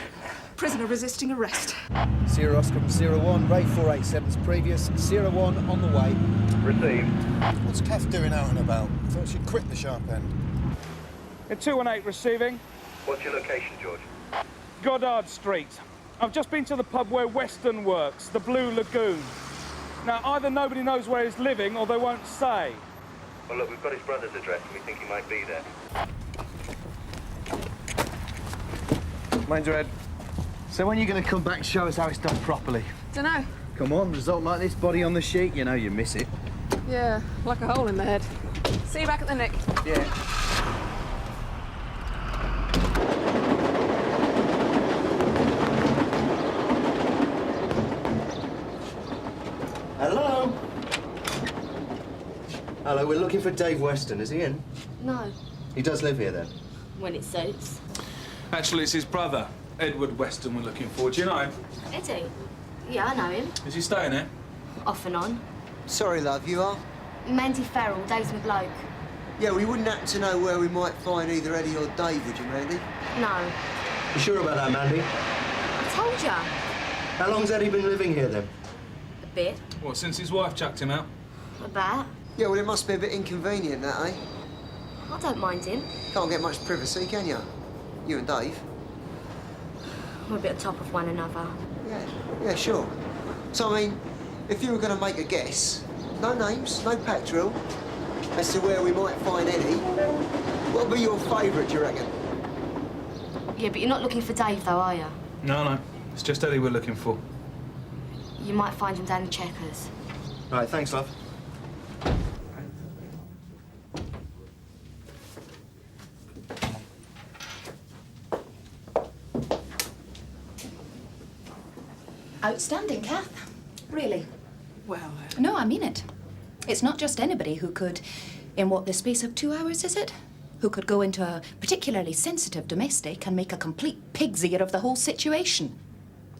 Prisoner resisting arrest. Sierra Oscar from Sierra 1, Ray 487's previous. Sierra 1 on the way. Received. What's Kath doing out and about? I thought she'd quit the sharp end. At 218 receiving. What's your location, George? Goddard Street. I've just been to the pub where Weston works, the Blue Lagoon. Now, either nobody knows where he's living or they won't say. Well, look, we've got his brother's address and we think he might be there. Mind your head. So when are you going to come back and show us how it's done properly? Dunno. Come on, result like this, body on the sheet, you know you miss it. Yeah, like a hole in the head. See you back at the Nick. Yeah. Hello? Hello, we're looking for Dave Weston. Is he in? No, He does live here, then? when it suits. Actually, it's his brother, Edward Weston, we're looking for. Do you know him? Eddie? Yeah, I know him. Is he staying here? Off and on. Sorry, love, you are? Mandy Farrell, Dave's my bloke. Yeah, we wouldn't happen to know where we might find either Eddie or Dave, would you, Mandy? No. You sure about that, Mandy? I told ya. How long's Eddie been living here, then? A bit. What, since his wife chucked him out? About. Yeah, well, it must be a bit inconvenient, that, eh? I don't mind him. Can't get much privacy, can you? You and Dave. We're a bit on top of one another. Yeah, sure. So, I mean, if you were going to make a guess, no names, no pack drill, as to where we might find Eddie, what would be your favourite, do you reckon? Yeah, but you're not looking for Dave, though, are you? No. It's just Eddie we're looking for. You might find him down the Checkers. Right, thanks, love. Outstanding, Kath. Really. Well... No, I mean it. It's not just anybody who could, in what, the space of 2 hours, is it? Who could go into a particularly sensitive domestic and make a complete pig's ear of the whole situation.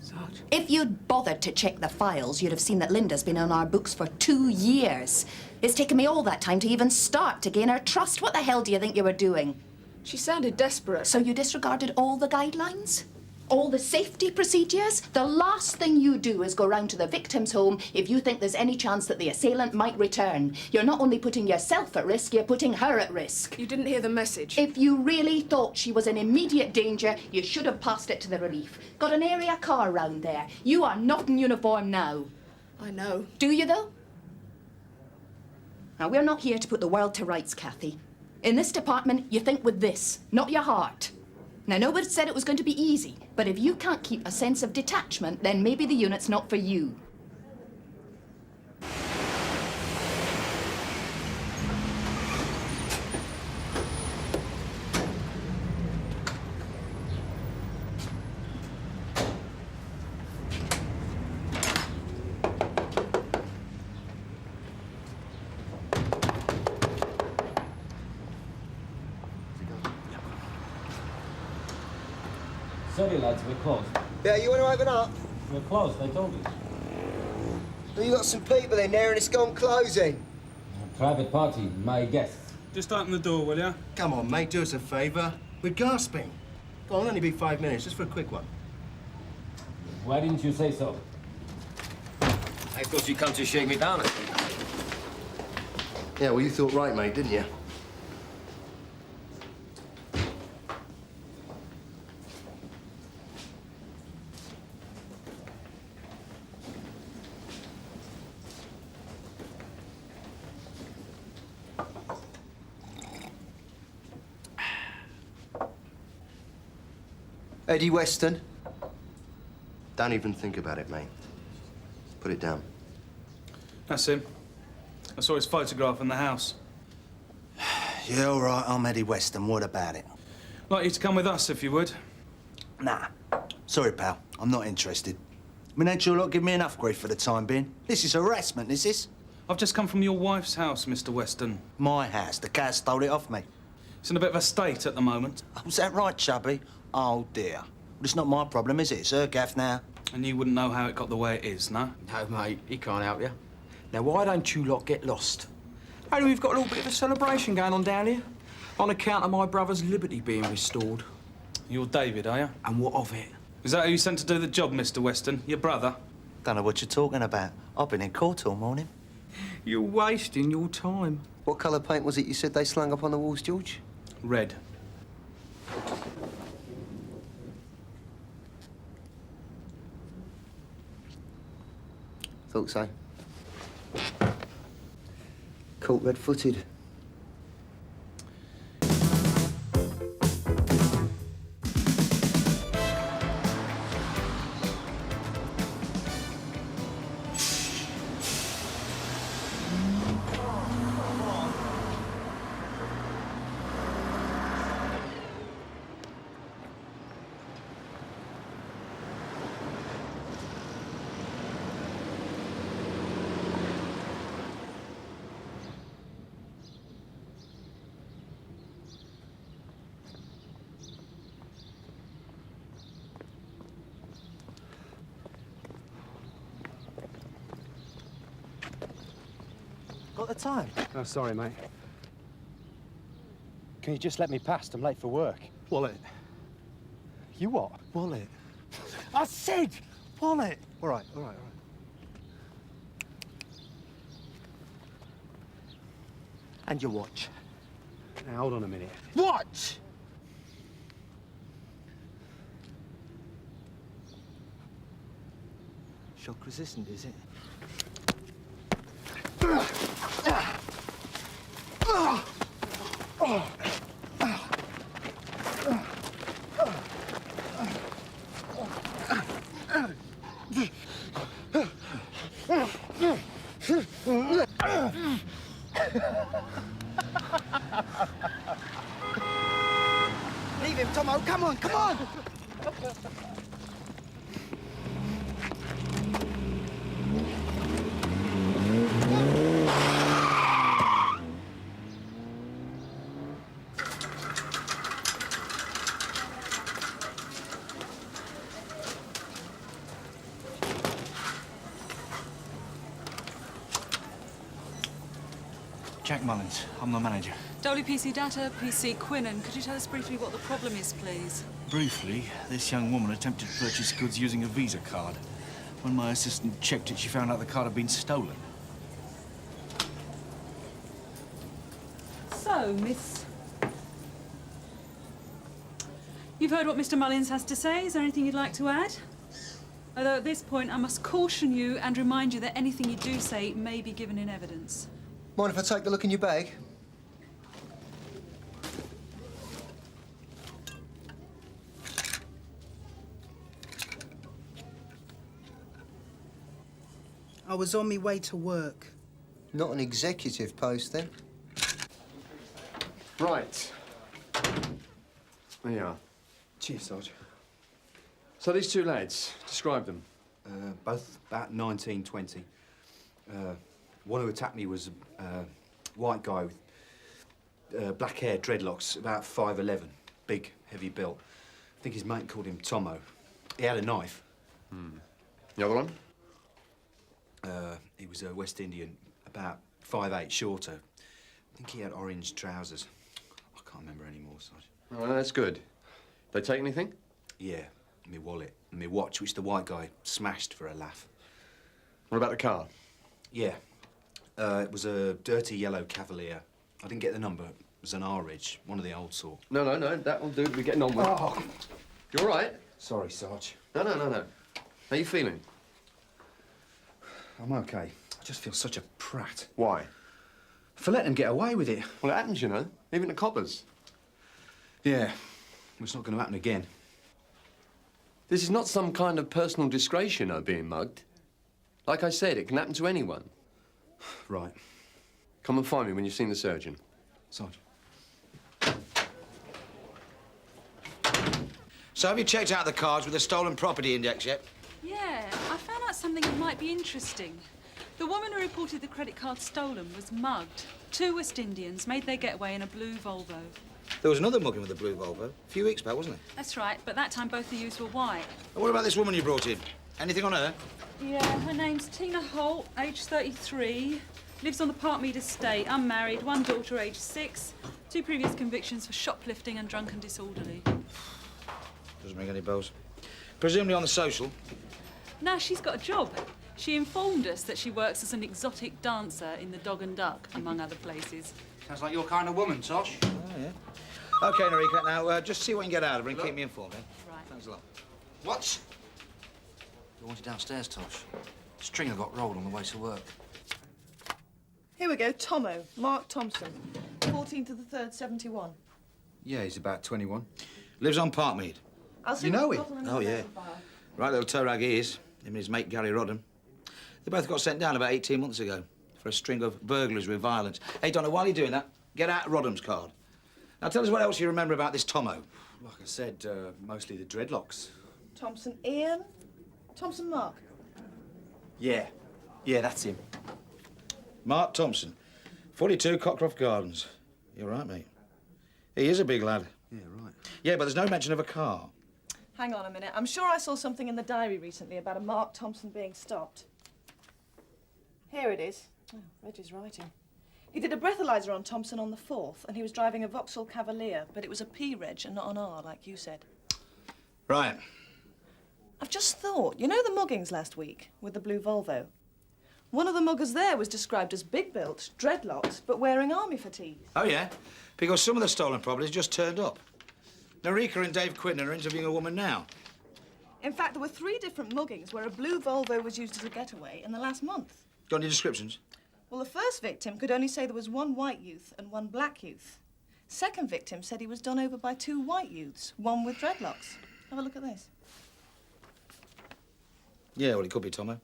Sarge. If you'd bothered to check the files, you'd have seen that Linda's been on our books for 2 years. It's taken me all that time to even start to gain her trust. What the hell do you think you were doing? She sounded desperate. So you disregarded all the guidelines? All the safety procedures? The last thing you do is go round to the victim's home if you think there's any chance that the assailant might return. You're not only putting yourself at risk, you're putting her at risk. You didn't hear the message. If you really thought she was in immediate danger, you should have passed it to the relief. Got an area car round there. You are not in uniform now. I know. Do you, though? Now, we're not here to put the world to rights, Kathy. In this department, you think with this, not your heart. Now, nobody said it was going to be easy, but if you can't keep a sense of detachment, then maybe the unit's not for you. Sorry, lads, we're closed. Yeah, you want to open up? We're closed, I told you. Well, you got some people in there and it's gone closing. A private party, my guests. Just open the door, will you? Come on, mate, do us a favour. We're gasping. Go on, only be 5 minutes, just for a quick one. Why didn't you say so? I thought you'd come to shake me down. Yeah, well, you thought right, mate, didn't you? Eddie Weston. Don't even think about it, mate. Put it down. That's him. I saw his photograph in the house. Yeah, all right, I'm Eddie Weston. What about it? Like you to come with us, if you would. Nah. Sorry, pal. I'm not interested. I mean, ain't you lot give me enough grief for the time being? This is harassment, is this? I've just come from your wife's house, Mr. Weston. My house. The cat stole it off me. It's in a bit of a state at the moment. Oh, is that right, Chubby? Oh, dear. Well, it's not my problem, is it? It's her gaff now. And you wouldn't know how it got the way it is, no? No, mate, he can't help you. Now, why don't you lot get lost? Only we've got a little bit of a celebration going on down here. On account of my brother's liberty being restored. You're David, are you? And what of it? Is that who you sent to do the job, Mr. Weston? Your brother? Don't know what you're talking about. I've been in court all morning. You're wasting your time. What colour paint was it you said they slung up on the walls, George? Red. Thought so. Caught red-footed. Got the time? Oh, sorry, mate. Can you just let me past? I'm late for work. Wallet. You what? Wallet. I said wallet! All right. And your watch. Now, hold on a minute. What? Shock resistant, is it? Leave him, Tomo. Come on, come on! Jack Mullins. I'm the manager. WPC Data, PC Quinnan. Could you tell us briefly what the problem is, please? Briefly, this young woman attempted to purchase goods using a Visa card. When my assistant checked it, she found out the card had been stolen. So, Miss... You've heard what Mr. Mullins has to say. Is there anything you'd like to add? Although at this point, I must caution you and remind you that anything you do say may be given in evidence. Mind if I take a look in your bag? I was on my way to work. Not an executive post, then? Right. There you are. Cheers, Sarge. So these two lads, describe them. Both about 19, 20. One who attacked me was a white guy with black hair, dreadlocks, about 5'11", big, heavy built. I think his mate called him Tomo. He had a knife. The other one? He was a West Indian, about 5'8", shorter. I think he had orange trousers. I can't remember anymore, Sarge. Oh, that's good. They take anything? Yeah, my wallet and my watch, which the white guy smashed for a laugh. What about the car? Yeah. It was a dirty yellow Cavalier. I didn't get the number. It was an R-Ridge, one of the old sort. No, that will do. We're getting on with it. Oh. You all right? Sorry, Sarge. No. How you feeling? I'm okay. I just feel such a prat. Why? For letting him get away with it. Well, it happens, you know. Even to coppers. Yeah. Well, it's not going to happen again. This is not some kind of personal disgrace, you know, being mugged. Like I said, it can happen to anyone. Right. Come and find me when you've seen the surgeon. Sarge. So have you checked out the cards with the stolen property index yet? Yeah, I found out something that might be interesting. The woman who reported the credit card stolen was mugged. 2 West Indians made their getaway in a blue Volvo. There was another mugging with a blue Volvo a few weeks back, wasn't there? That's right, but that time both the youths were white. And what about this woman you brought in? Anything on her? Yeah, her name's Tina Holt, aged 33. Lives on the Parkmead estate, unmarried, 1 daughter, aged 6. 2 previous convictions for shoplifting and drunken disorderly. Doesn't ring any bells. Presumably on the social. Now she's got a job. She informed us that she works as an exotic dancer in the Dog and Duck, among other places. Sounds like your kind of woman, Tosh. Oh, yeah. OK, Narika, now just see what you can get out of her and keep me informed, eh? Right. Thanks a lot. What? You wanted downstairs, Tosh. Stringer got rolled on the way to work. Here we go, Tomo, Mark Thompson, 14th to the 3rd, 71. Yeah, he's about 21. Lives on Parkmead. You know him? Oh, yeah. Right little toe rag he is. Him and his mate Gary Rodham. They both got sent down about 18 months ago for a string of burglaries with violence. Hey, Donna, while you're doing that, get out Rodham's card. Now tell us what else you remember about this Tomo. Like I said, mostly the dreadlocks. Thompson Ian, Thompson Mark. Yeah. Yeah, that's him. Mark Thompson, 42 Cockcroft Gardens. You're right, mate. He is a big lad. Yeah, right. Yeah, but there's no mention of a car. Hang on a minute. I'm sure I saw something in the diary recently about a Mark Thompson being stopped. Here it is. Oh, Reggie's writing. He did a breathalyzer on Thompson on the 4th, and he was driving a Vauxhall Cavalier, but it was a P reg and not an R, like you said. Right. I've just thought, you know the muggings last week with the blue Volvo? One of the muggers there was described as big-built, dreadlocks, but wearing army fatigues. Oh, yeah? Because some of the stolen properties just turned up. Narika and Dave Quinton are interviewing a woman now. In fact, there were 3 different muggings where a blue Volvo was used as a getaway in the last month. Got any descriptions? Well, the first victim could only say there was 1 white youth and 1 black youth. Second victim said he was done over by 2 white youths, 1 with dreadlocks. Have a look at this. Yeah, well, it could be Tomo.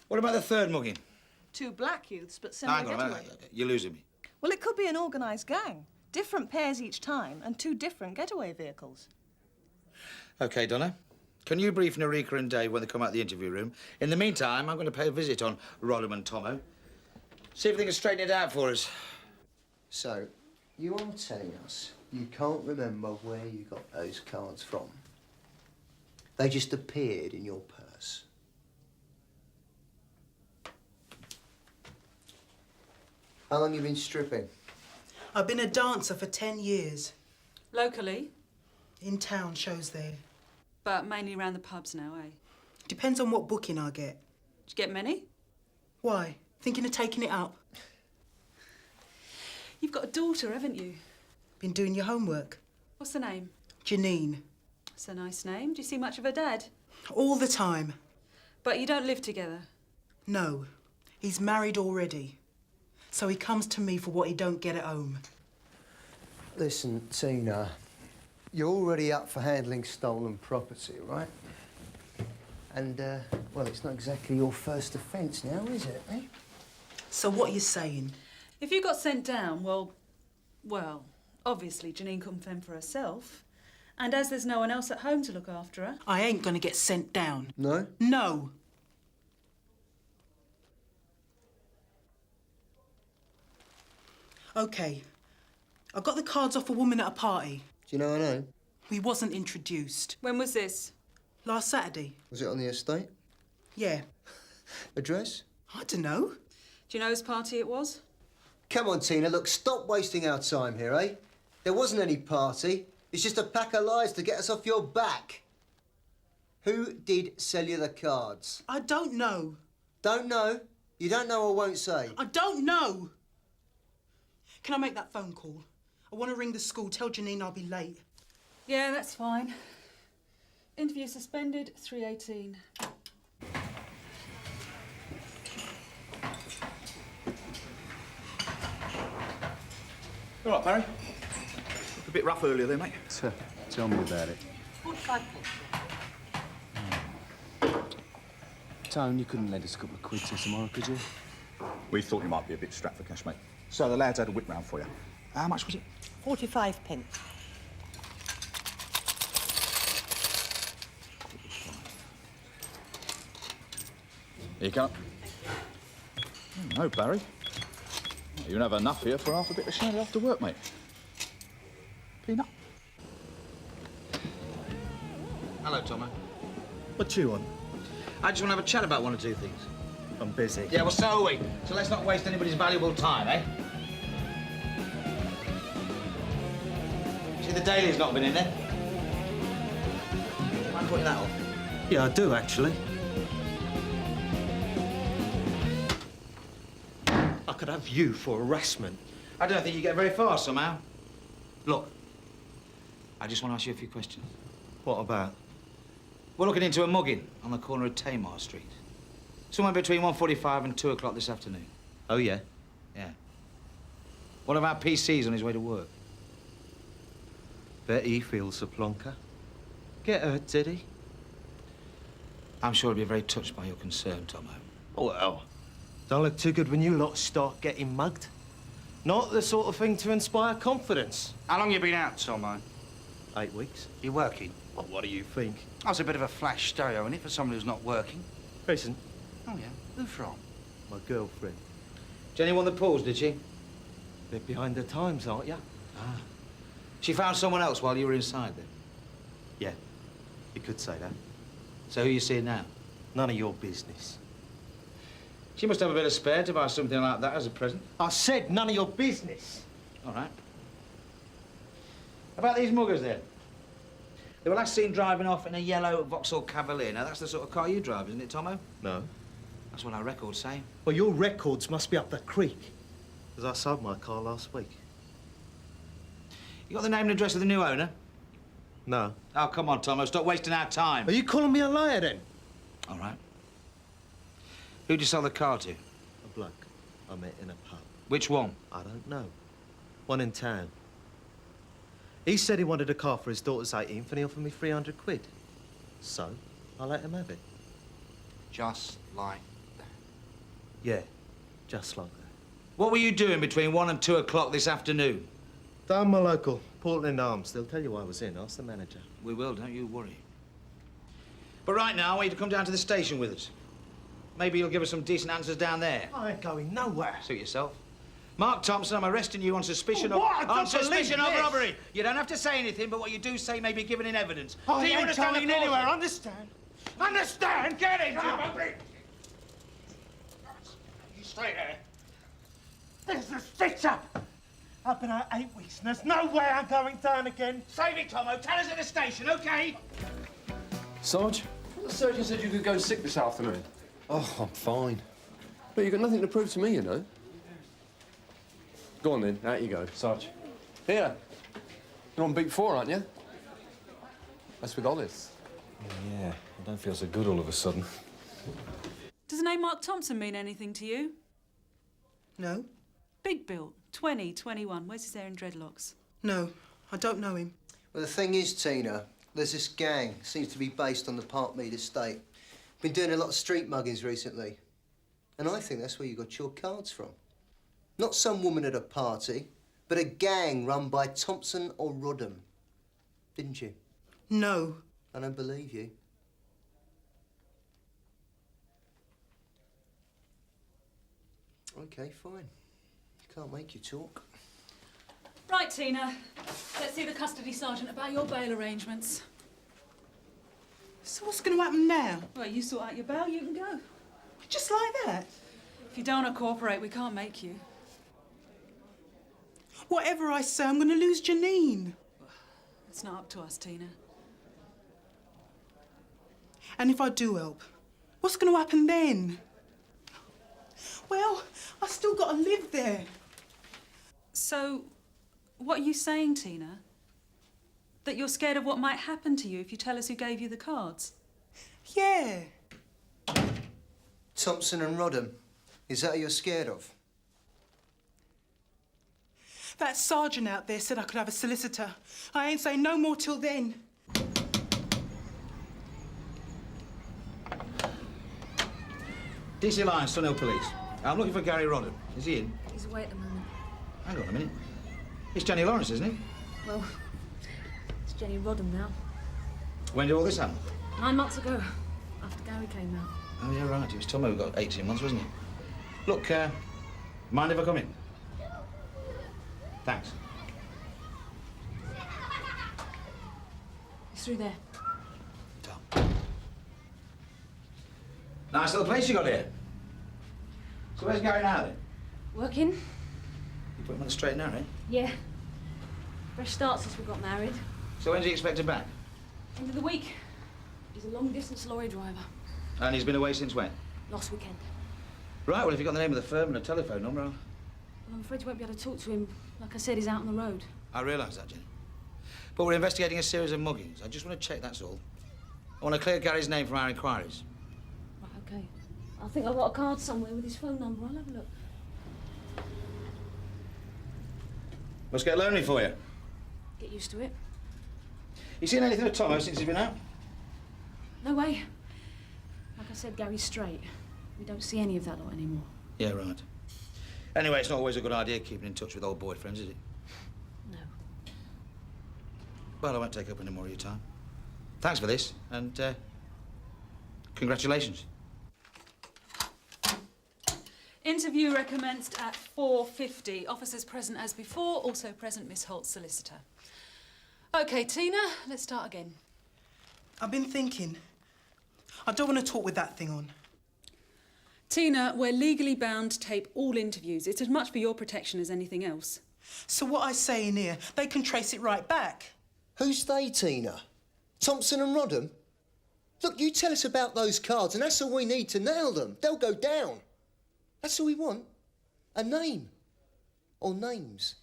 What about the third mugging? 2 black youths, but similar Hang on, getaway. you're losing me. Well, it could be an organised gang. Different pairs each time and 2 different getaway vehicles. OK, Donna. Can you brief Narika and Dave when they come out of the interview room? In the meantime, I'm going to pay a visit on Rodham and Tomo. See if they can straighten it out for us. So, you are telling us you can't remember where you got those cards from? They just appeared in your purse? How long you been stripping? I've been a dancer for 10 years. Locally? In town, shows there. But mainly around the pubs now, eh? Depends on what booking I get. Did you get many? Why? Thinking of taking it up? You've got a daughter, haven't you? Been doing your homework? What's the name? Janine. That's a nice name. Do you see much of her dad? All the time. But you don't live together? No. He's married already. So he comes to me for what he don't get at home. Listen, Tina, you're already up for handling stolen property, right? And, well, it's not exactly your first offence now, is it, eh? So what are you saying? If you got sent down, well, obviously Janine couldn't fend for herself. And as there's no one else at home to look after her... I ain't gonna get sent down. No? No. OK. I got the cards off a woman at a party. Do you know her name? We wasn't introduced. When was this? Last Saturday. Was it on the estate? Yeah. Address? I don't know. Do you know whose party it was? Come on, Tina, look, stop wasting our time here, eh? There wasn't any party. It's just a pack of lies to get us off your back. Who did sell you the cards? I don't know. Don't know? You don't know or won't say? I don't know. Can I make that phone call? I want to ring the school, tell Janine I'll be late. Yeah, that's fine. Interview suspended, 3:18. All right, Barry. A bit rough earlier there, mate. Tell me about it. 45 Tone, you couldn't lend us a couple of quid till tomorrow, could you? We thought you might be a bit strapped for cash, mate. So the lads had a whip round for you. How much was it? 45 pence. Here you come. No, Barry. You don't have enough here for half a bit of shandy after work, mate. Peanut. Hello, Tomo. What you want? I just want to have a chat about one or two things. I'm busy. Yeah, well, so are we. So let's not waste anybody's valuable time, eh? See, the Daily's not been in there. Mind putting that off? Yeah, I do, actually. I could have you for harassment. I don't think you get very far somehow. Look, I just want to ask you a few questions. What about? We're looking into a mugging on the corner of Tamar Street. Somewhere between 1:45 and 2 o'clock this afternoon. Oh, yeah? Yeah. One of our PCs on his way to work. Bet he feels the plonker. Get hurt, did he? I'm sure he'll be very touched by your concern, Tomo. Well, don't look too good when you lot start getting mugged. Not the sort of thing to inspire confidence. How long you been out, Tomo? 8 weeks. You working? Well, what do you think? That's a bit of a flash stereo, isn't it, for someone who's not working? Listen. Oh, yeah? Who from? My girlfriend. Jenny won the pools, did she? Bit behind the times, aren't you? Ah. She found someone else while you were inside, then? Yeah, you could say that. So who are you seeing now? None of your business. She must have a bit of spare to buy something like that as a present. I said none of your business. All right. About these muggers, then. They were last seen driving off in a yellow Vauxhall Cavalier. Now, that's the sort of car you drive, isn't it, Tomo? No. That's what our records say. Well, your records must be up the creek. Because I sold my car last week. You got the name and address of the new owner? No. Oh, come on, Tomo. Stop wasting our time. Are you calling me a liar, then? All right. Who'd you sell the car to? A bloke I met in a pub. Which one? I don't know. One in town. He said he wanted a car for his daughter's 18th and he offered me 300 quid. So, I let him have it. Just like that? Yeah, just like that. What were you doing between 1 and 2 o'clock this afternoon? Down my local, Portland Arms. They'll tell you why I was in. Ask the manager. We will, don't you worry. But right now, I want you to come down to the station with us. Maybe you'll give us some decent answers down there. I ain't going nowhere. Suit yourself. Mark Thompson, I'm arresting you on suspicion of... What? On suspicion of robbery. You don't have to say anything, but what you do say may be given in evidence. I Do you ain't understand going the clause? anywhere, understand? Understand? Get in, You straight there. There's a stitch-up. I've been out 8 weeks and there's no way I'm going down again. Save it, Tomo. Tell us at the station, OK? Sarge, the surgeon said you could go sick this afternoon. Oh, I'm fine. But you've got nothing to prove to me, you know. Go on, then. Out you go. Sarge. Here. You're on beat 4, aren't you? That's with Hollis. Yeah, I don't feel so good all of a sudden. Does the name Mark Thompson mean anything to you? No. Big built, 20, 21. Where's his hair and dreadlocks? No, I don't know him. Well, the thing is, Tina, there's this gang. Seems to be based on the Parkmead estate. Been doing a lot of street muggings recently. And I think that's where you got your cards from. Not some woman at a party, but a gang run by Thompson or Rodham. Didn't you? No. I don't believe you. OK, fine. Can't make you talk. Right, Tina. Let's see the custody sergeant about your bail arrangements. So what's going to happen now? Well, you sort out your bail, you can go. Just like that? If you don't want to cooperate, we can't make you. Whatever I say, I'm going to lose Janine. It's not up to us, Tina. And if I do help, what's going to happen then? Well, I've still got to live there. So, what are you saying, Tina? That you're scared of what might happen to you if you tell us who gave you the cards? Yeah. Thompson and Rodham. Is that who you're scared of? That sergeant out there said I could have a solicitor. I ain't saying no more till then. DC Line, Sunhill Police. I'm looking for Gary Rodham. Is he in? He's away at the moment. Hang on a minute. It's Jenny Lawrence, isn't it? Well, it's Jenny Rodham now. When did all this happen? 9 months ago, after Gary came out. Oh, yeah, right. He was telling me we've got 18 months, wasn't he? Look, mind if I come in? Thanks. It's through there. Nice little place you got here. So where's Gary now, then? Working? You put him on the straight and narrow, eh? Yeah. Fresh start since we got married. So when's he expected back? End of the week. He's a long-distance lorry driver. And he's been away since when? Last weekend. Right, well, if you've got the name of the firm and a telephone number, Well, I'm afraid you won't be able to talk to him. Like I said, he's out on the road. I realise that, Jenny. But we're investigating a series of muggings. I just want to check, that's all. I want to clear Gary's name from our inquiries. Right, OK. I think I've got a card somewhere with his phone number. I'll have a look. Must get lonely for you. Get used to it. You seen anything of Tomo since he's been out? No way. Like I said, Gary's straight. We don't see any of that lot anymore. Yeah, right. Anyway, it's not always a good idea keeping in touch with old boyfriends, is it? No. Well, I won't take up any more of your time. Thanks for this, and congratulations. Interview recommenced at 4:50. Officers present as before, also present Miss Holt's solicitor. OK, Tina, let's start again. I've been thinking. I don't want to talk with that thing on. Tina, we're legally bound to tape all interviews. It's as much for your protection as anything else. So what I say in here, they can trace it right back. Who's they, Tina? Thompson and Rodham? Look, you tell us about those cards, and that's all we need to nail them. They'll go down. That's all we want. A name. Or names.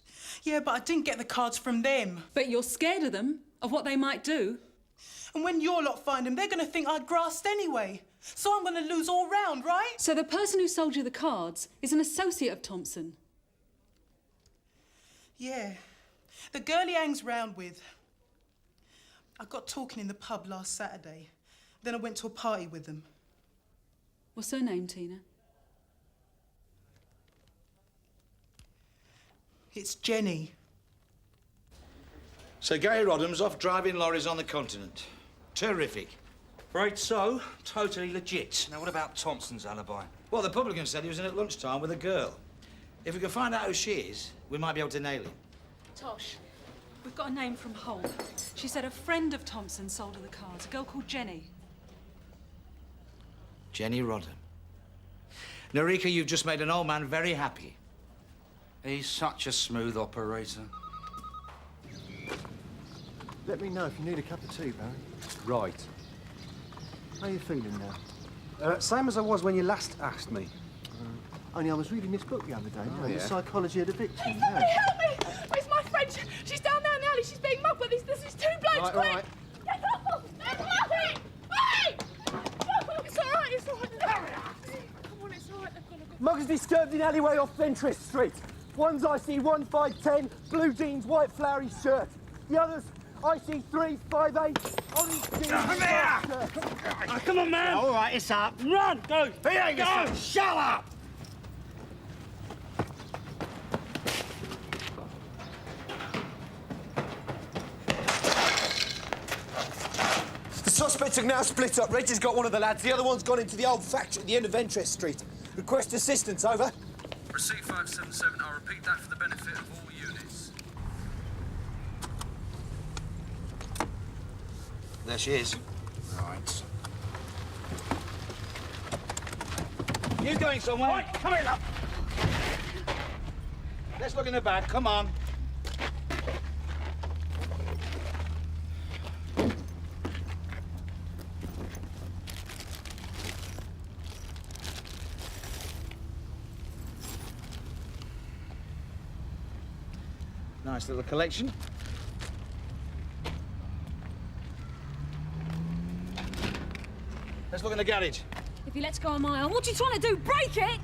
Yeah, but I didn't get the cards from them. But you're scared of them, of what they might do. And when your lot find them, they're going to think I grassed anyway. So I'm going to lose all round, right? So the person who sold you the cards is an associate of Thompson? Yeah. The girl he hangs round with. I got talking in the pub last Saturday. Then I went to a party with them. What's her name, Tina? It's Jenny. So Gary Rodham's off driving lorries on the continent. Terrific. Right so, totally legit. Now what about Thompson's alibi? Well, the publican said he was in at lunchtime with a girl. If we can find out who she is, we might be able to nail him. Tosh, we've got a name from Holt. She said a friend of Thompson sold her the cards, a girl called Jenny. Jenny Rodham. Narika, you've just made an old man very happy. He's such a smooth operator. Let me know if you need a cup of tea, Barry. Right. How are you feeling now? Same as I was when you last asked me. Only I was reading this book the other day, Oh, The yeah? Psychology of the Victim. Somebody help me! Where's my friend? She's down there in the alley. She's being mugged, but this is two blokes. Right, right. Get off! There's nothing! Hey! It's all right, it's all right. Come on, it's all right. They've got to go. Muggers disturbed in alleyway off Fentress Street. One's IC 1510, blue jeans, white flowery shirt. The other's IC 358, orange jeans. Come here! Come on, man! All right, it's up. Run! Go! Behave yourself. Shut up! The suspects have now split up. Reggie's got one of the lads. The other one's gone into the old factory at the end of Ventress Street. Request assistance, over. Receive 577. I'll repeat that for the benefit of all units. There she is. Right. You going somewhere? Right, come in, up. Let's look in the bag. Come on. Nice little collection. Let's look in the garage. If he lets go of my arm, what are you trying to do? Break it!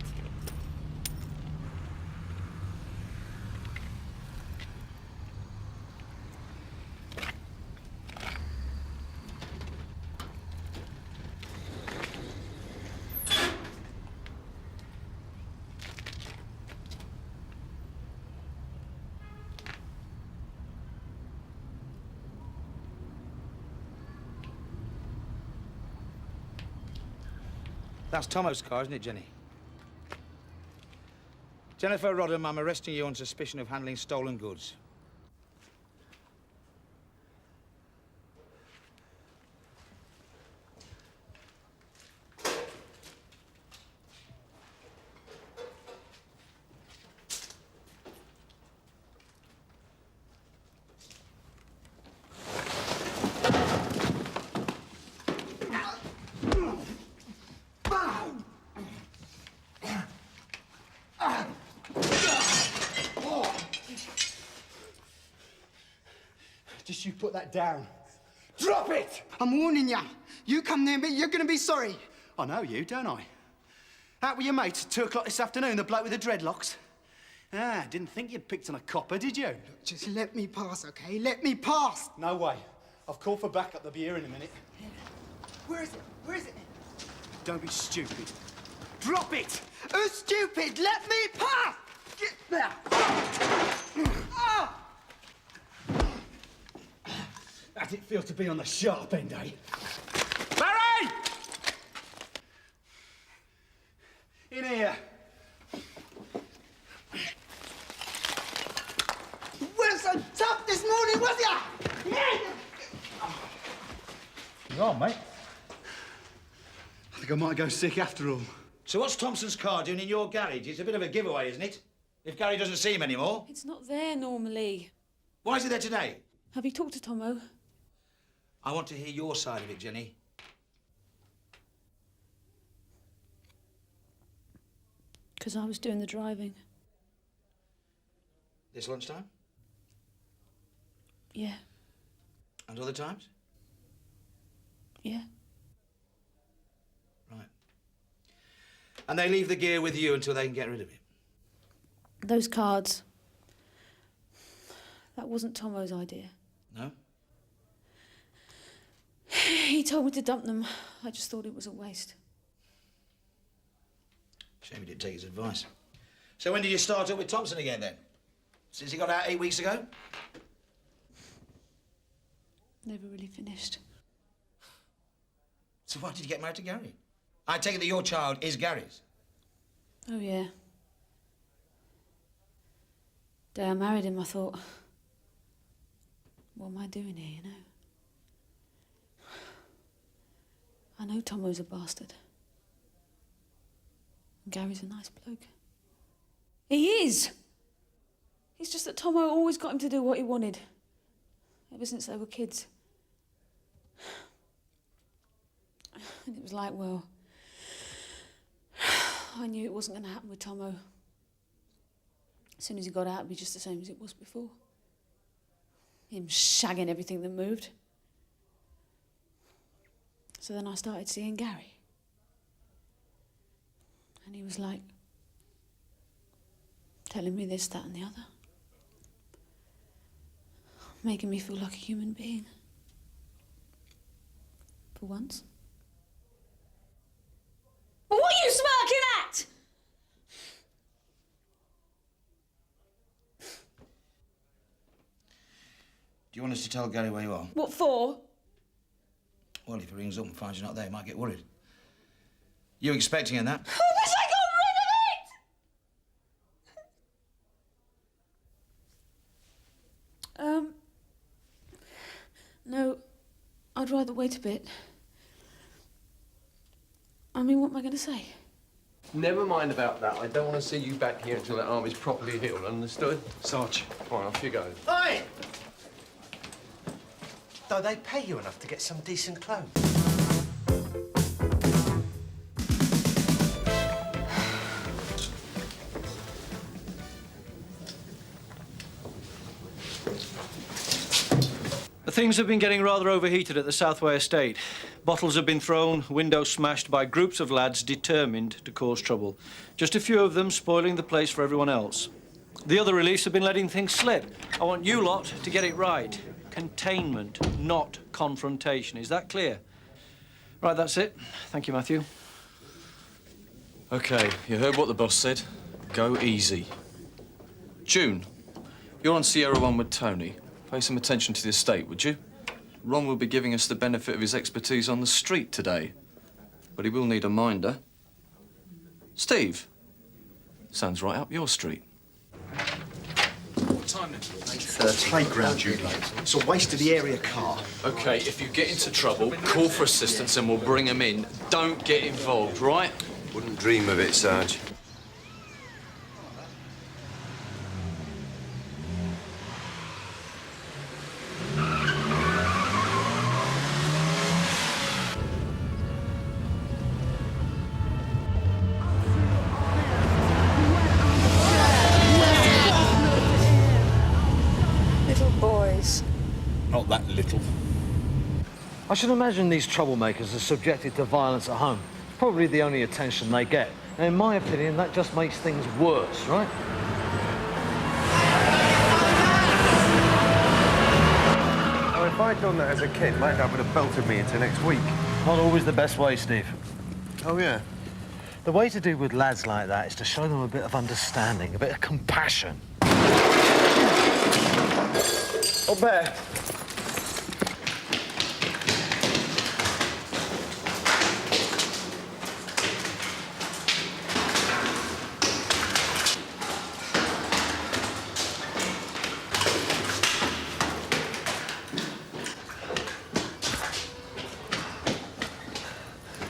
That's Tomo's car, isn't it, Jenny? Jennifer Rodham, I'm arresting you on suspicion of handling stolen goods. Just you put that down. Drop it! I'm warning ya. You come near me, you're gonna be sorry. I know you, don't I? Out with your mates at 2 o'clock this afternoon, the bloke with the dreadlocks. Ah, didn't think you'd picked on a copper, did you? Look, just let me pass, okay? Let me pass! No way. I've called for backup. They'll be here in a minute. Where is it? Where is it? Don't be stupid. Drop it! Who's stupid? Let me pass! Get there! Ah! How'd it feel to be on the sharp end, eh? Barry! In here. We're so tough this morning, was ya? You are, mate. I think I might go sick after all. So what's Thompson's car doing in your garage? It's a bit of a giveaway, isn't it? If Gary doesn't see him anymore. It's not there normally. Why is it there today? Have you talked to Tomo? I want to hear your side of it, Jenny. Because I was doing the driving. This lunchtime? Yeah. And other times? Yeah. Right. And they leave the gear with you until they can get rid of it? Those cards. That wasn't Tomo's idea. No? He told me to dump them. I just thought it was a waste. Shame he didn't take his advice. So when did you start up with Thompson again, then? Since he got out 8 weeks ago? Never really finished. So why did you get married to Gary? I take it that your child is Gary's. Oh, yeah. The day I married him, I thought, what am I doing here, you know? I know Tomo's a bastard. And Gary's a nice bloke. He is! It's just that Tomo always got him to do what he wanted. Ever since they were kids. And it was like, well, I knew it wasn't going to happen with Tomo. As soon as he got out, it'd be just the same as it was before. Him shagging everything that moved. So then I started seeing Gary. And he was like, telling me this, that and the other. Making me feel like a human being. For once. But what are you smirking at? Do you want us to tell Gary where you are? What for? Well, if he rings up and finds you're not there, he might get worried. You expecting him that? I wish I got rid of it! No, I'd rather wait a bit. I mean, what am I going to say? Never mind about that. I don't want to see you back here until that arm is properly healed, understood? Sarge. All right, off you go. Oi! Though they pay you enough to get some decent clothes. Things have been getting rather overheated at the Southway estate. Bottles have been thrown, windows smashed by groups of lads determined to cause trouble. Just a few of them spoiling the place for everyone else. The other release have been letting things slip. I want you lot to get it right. Containment, not confrontation. Is that clear? Right, that's it. Thank you, Matthew. OK, you heard what the boss said. Go easy. June, you're on Sierra 1 with Tony. Pay some attention to the estate, would you? Ron will be giving us the benefit of his expertise on the street today. But he will need a minder. Steve? Sounds right up your street. What time next week? 8:30. Playground duty. It's a waste of the area car. OK, if you get into trouble, call for assistance and we'll bring them in. Don't get involved, right? Wouldn't dream of it, Sarge. Not that little. I should imagine these troublemakers are subjected to violence at home. It's probably the only attention they get. And in my opinion, that just makes things worse, right? Oh, if I'd done that as a kid, my dad would have belted me into next week. Not always the best way, Steve. Oh, yeah? The way to do with lads like that is to show them a bit of understanding, a bit of compassion. Up there.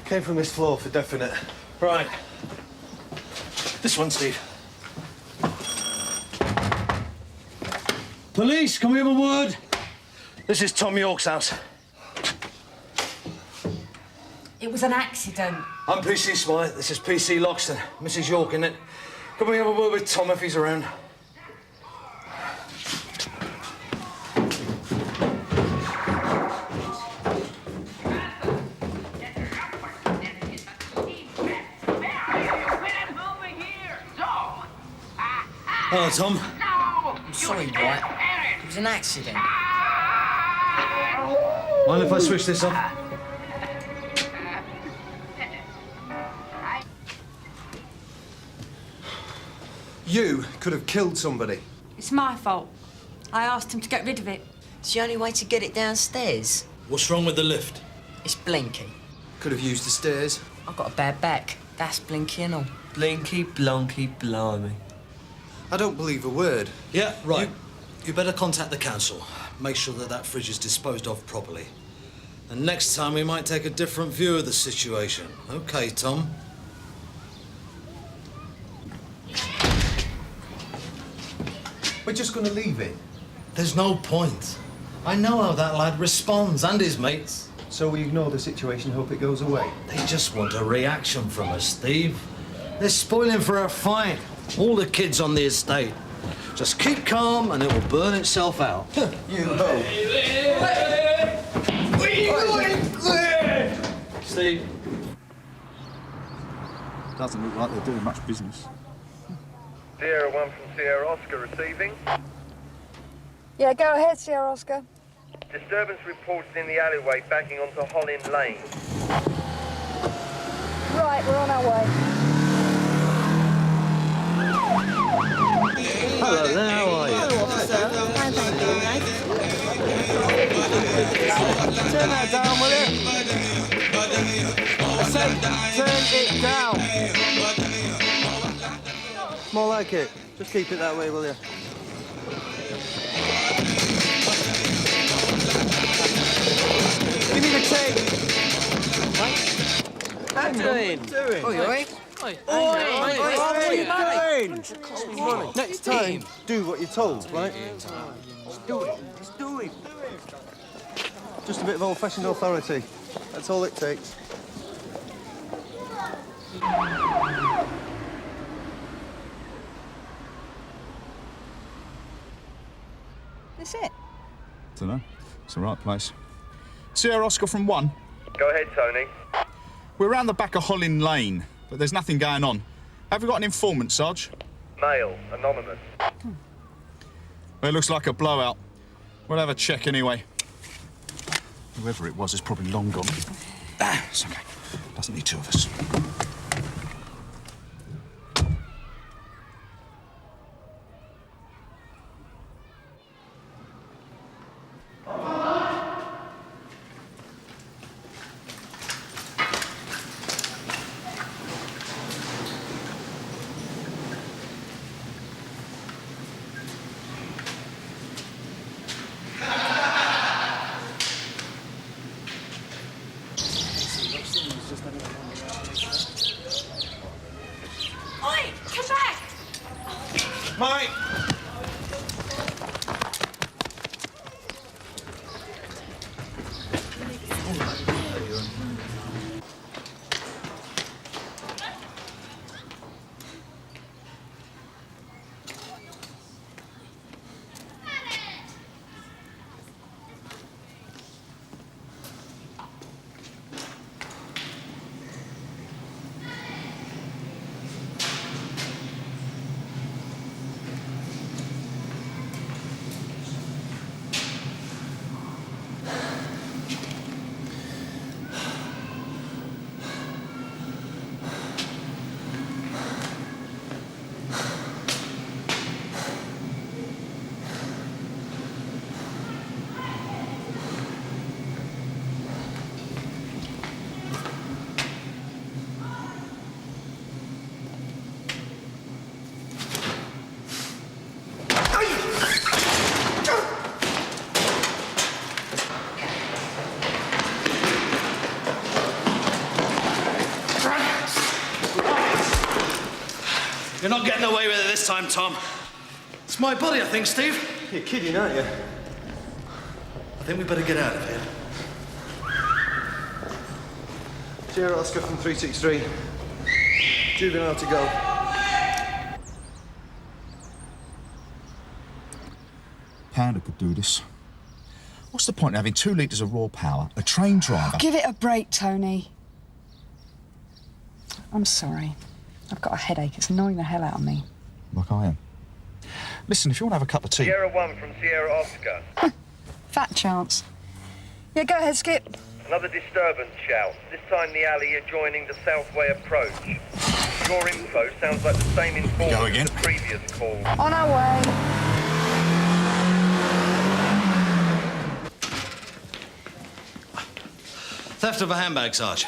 Came from this floor for definite. Right. This one, Steve. Police, can we have a word? This is Tom York's house. It was an accident. I'm PC Smythe. This is PC Loxton. Mrs. York, isn't it? Can we have a word with Tom if he's around? Hello, Tom. I'm sorry, Dwight. It was an accident. Mind if I switch this off? You could have killed somebody. It's my fault. I asked him to get rid of it. It's the only way to get it downstairs. What's wrong with the lift? It's blinky. Could have used the stairs. I've got a bad back. That's blinky and all. Blinky, blonky, blimey. I don't believe a word. Yeah, right. You better contact the council. Make sure that that fridge is disposed of properly. And next time we might take a different view of the situation. OK, Tom? We're just going to leave it. There's no point. I know how that lad responds, and his mates. So we ignore the situation, hope it goes away? They just want a reaction from us, Steve. They're spoiling for a fight. All the kids on the estate. Just keep calm and it will burn itself out. You hope. Steve. Doesn't look like they're doing much business. Sierra 1 from Sierra Oscar receiving. Yeah, go ahead, Sierra Oscar. Disturbance reported in the alleyway backing onto Hollis Lane. Right, we're on our way. Hello there, how are you? Hello, officer. Fine, thank you, mate. Turn that down, will you? I said, turn it down. More like it. Just keep it that way, will you? Give me the tape. How you doing? Oh, you all right? What are you doing? Next time, do what you're told, right? Just do it. Just do it. Just a bit of old-fashioned authority. That's all it takes. That's it. Dunno. It's the right place. Sierra Oscar from 1. Go ahead, Tony. We're round the back of Holland Lane, but there's nothing going on. Have we got an informant, Sarge? Male, anonymous. Well, it looks like a blowout. We'll have a check anyway. Whoever it was is probably long gone. It's okay. Doesn't need two of us. Mike! You're not getting away with it this time, Tom. It's my body, I think, Steve. You're kidding, aren't you? I think we better get out of here. Sierra Oscar from 363. Juvenile to go. Pounder could do this. What's the point of having 2 litres of raw power, a trained driver? Give it a break, Tony. I'm sorry. I've got a headache. It's annoying the hell out of me. Like I am. Listen, if you want to have a cup of tea... Sierra 1 from Sierra Oscar. Fat chance. Yeah, go ahead, Skip. Another disturbance shout. This time the alley adjoining the Southway approach. Your info sounds like the same informant Go again. as the previous call. On our way. Theft of a handbag, Sarge.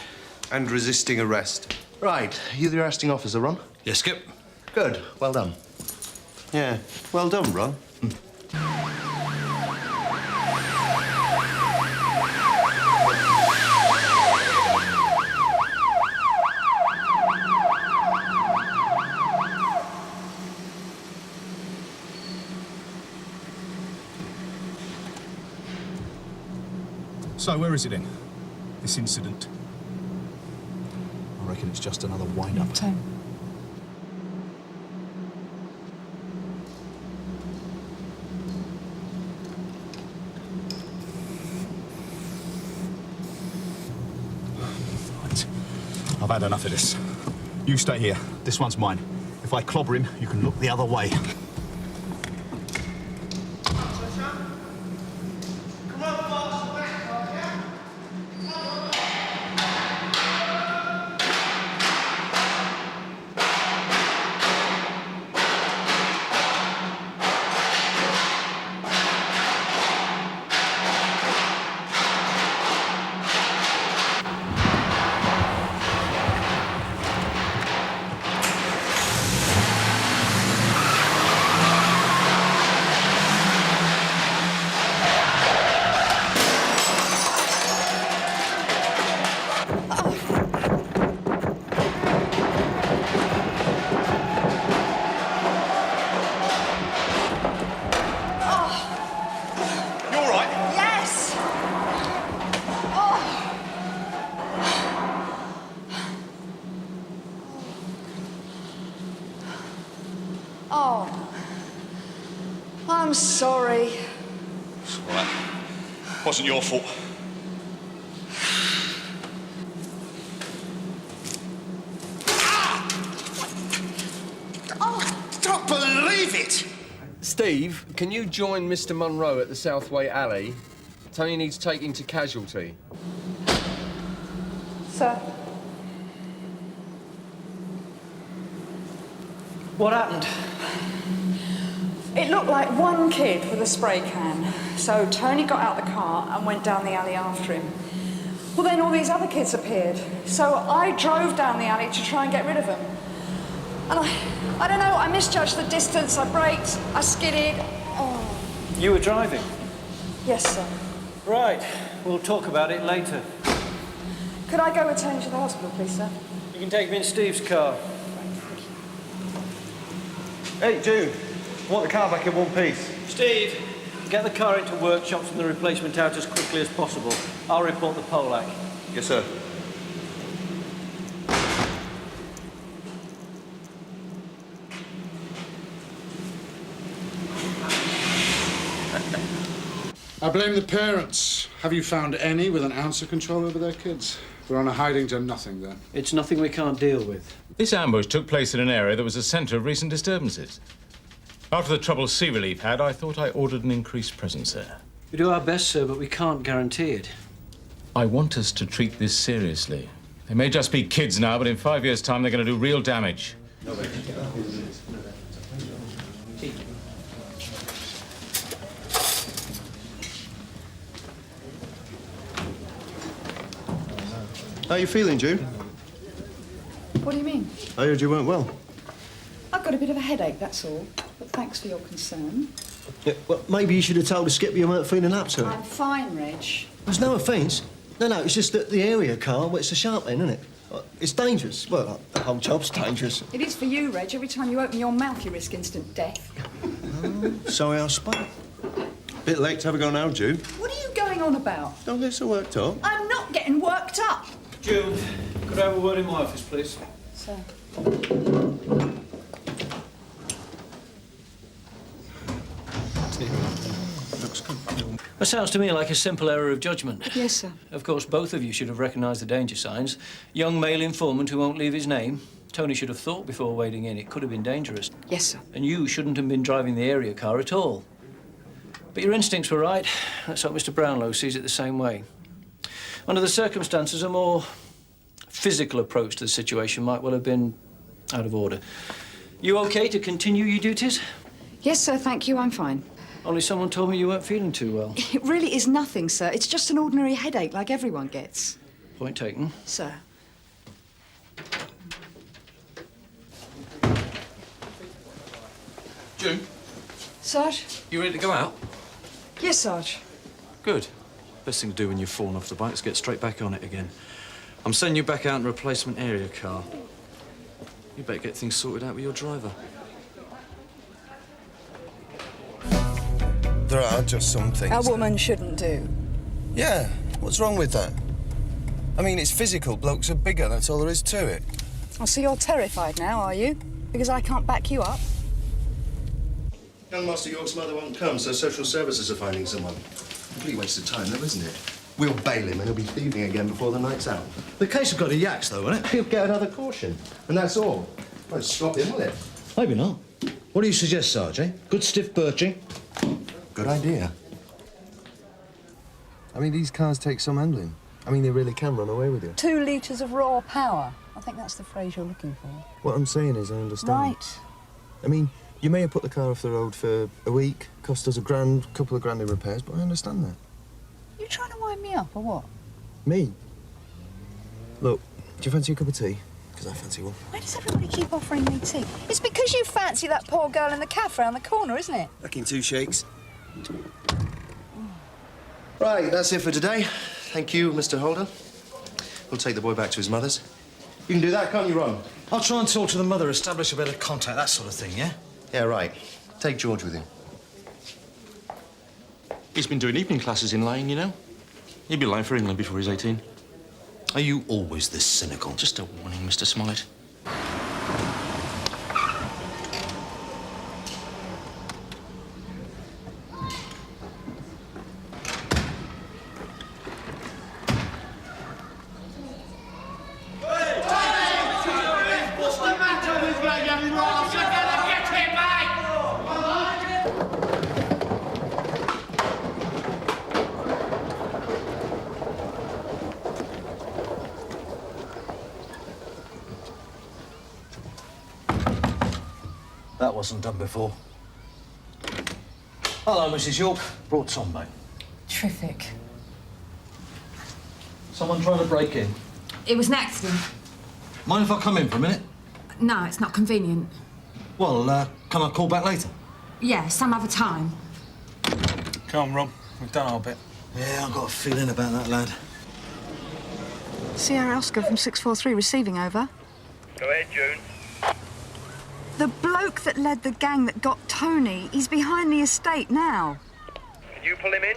And resisting arrest. Right. You the arresting officer, Ron? Yes, Skip. Good. Well done. Yeah. Well done, Ron. So, where is it then? This incident? I reckon it's just another wind-up. Tom. Right. I've had enough of this. You stay here. This one's mine. If I clobber him, you can look the other way. I'm sorry. It's all right. Wasn't your fault. Don't believe it! Steve, can you join Mr. Munro at the Southway Alley? Tony needs taking to casualty. Sir. What happened? It looked like one kid with a spray can. So Tony got out the car and went down the alley after him. Well, then all these other kids appeared. So I drove down the alley to try and get rid of them. And I don't know, I misjudged the distance. I braked, I skidded. Oh. You were driving? Yes, sir. Right. We'll talk about it later. Could I go with Tony to the hospital, please, sir? You can take me in Steve's car. Hey, June. I want the car back in one piece. Steve, get the car into workshops and the replacement out as quickly as possible. I'll report the Polak. Yes, sir. I blame the parents. Have you found any with an ounce of control over their kids? We're on a hiding to nothing, then. It's nothing we can't deal with. This ambush took place in an area that was a centre of recent disturbances. After the trouble Sea Relief had, I thought I ordered an increased presence there. We do our best, sir, but we can't guarantee it. I want us to treat this seriously. They may just be kids now, but in 5 years' time, they're going to do real damage. How are you feeling, June? What do you mean? I heard you weren't well. I've got a bit of a headache, that's all. But thanks for your concern. Yeah, well, maybe you should have told the skipper you weren't feeling up to it. I'm fine, Reg. There's no offence. No, it's just that the area, Carl, well, it's a sharp end, isn't it? It's dangerous. Well, the whole job's dangerous. It is for you, Reg. Every time you open your mouth, you risk instant death. Sorry I spoke. Bit late to have a go now, June. What are you going on about? Don't get so worked up. I'm not getting worked up. June, could I have a word in my office, please? Sir. That sounds to me like a simple error of judgment. Yes, sir. Of course, both of you should have recognised the danger signs. Young male informant who won't leave his name. Tony should have thought before wading in. It could have been dangerous. Yes, sir. And you shouldn't have been driving the area car at all. But your instincts were right. That's what Mr. Brownlow sees it the same way. Under the circumstances, a more physical approach to the situation might well have been out of order. You okay to continue your duties? Yes, sir, thank you. I'm fine. Only someone told me you weren't feeling too well. It really is nothing, sir. It's just an ordinary headache like everyone gets. Point taken. Sir. June, Sarge? you ready to go out? Yes, Sarge. Good. Best thing to do when you've fallen off the bike is get straight back on it again. I'm sending you back out in a replacement area car. You better get things sorted out with your driver. There are just some things. A woman shouldn't do. Yeah, what's wrong with that? I mean, it's physical. Blokes are bigger, that's all there is to it. Oh, so you're terrified now, are you? Because I can't back you up? Young Master York's mother won't come, so social services are finding someone. Complete waste of time, though, isn't it? We'll bail him and he'll be thieving again before the night's out. The case has got a yaks, though, isn't it? He'll get another caution, and that's all. Won't stop him, will it? Maybe not. What do you suggest, Sarge, eh? Good stiff birching? Good idea. I mean, these cars take some handling. I mean, they really can run away with you. 2 litres of raw power. I think that's the phrase you're looking for. What I'm saying is, I understand. Right. I mean, you may have put the car off the road for a week, cost us £1,000, couple of grand in repairs, but I understand that. You trying to wind me up, or what? Me? Look, do you fancy a cup of tea? Because I fancy one. Why does everybody keep offering me tea? It's because you fancy that poor girl in the cafe round the corner, isn't it? Back in 2 shakes. Right, that's it for today. Thank you, Mr. Holder. We'll take the boy back to his mother's. You can do that, can't you, Ron? I'll try and talk to the mother, establish a bit of contact, that sort of thing, yeah? Yeah, right. Take George with him. He's been doing evening classes in Lying, you know. He'll be lying for England before he's 18. Are you always this cynical? Just a warning, Mr. Smollett. What's the matter with you, young rascal? Get him back! That wasn't done before. Hello, Mrs. York. Brought Tom back. Terrific. Someone trying to break in. It was an accident. Mind if I come in for a minute? No, it's not convenient. Well, can I call back later? Yeah, some other time. Come on, Rob. We've done our bit. Yeah, I've got a feeling about that lad. Sierra Oscar from 643 receiving over. Go ahead, June. The bloke that led the gang that got Tony, he's behind the estate now. Can you pull him in?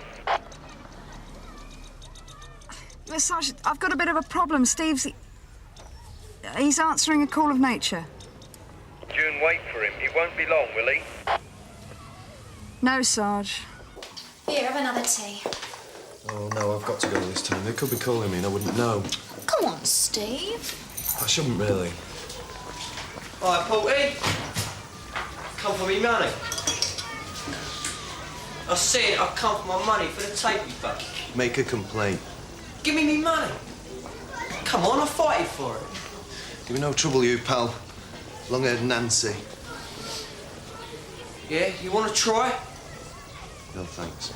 Well, Sarge, I've got a bit of a problem. He's answering a call of nature. June, wait for him. He won't be long, will he? No, Sarge. Here, have another tea. Oh, no, I've got to go this time. They could be calling me and I wouldn't know. Come on, Steve. I shouldn't really. All right, Porty. Come for me money. I said I've come for my money for the tape you fuck. Make a complaint. Give me me money. Come on, I'll fight you for it. Give me no trouble, you pal. Long-haired Nancy. Yeah, you want to try? No, thanks.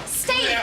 Steve!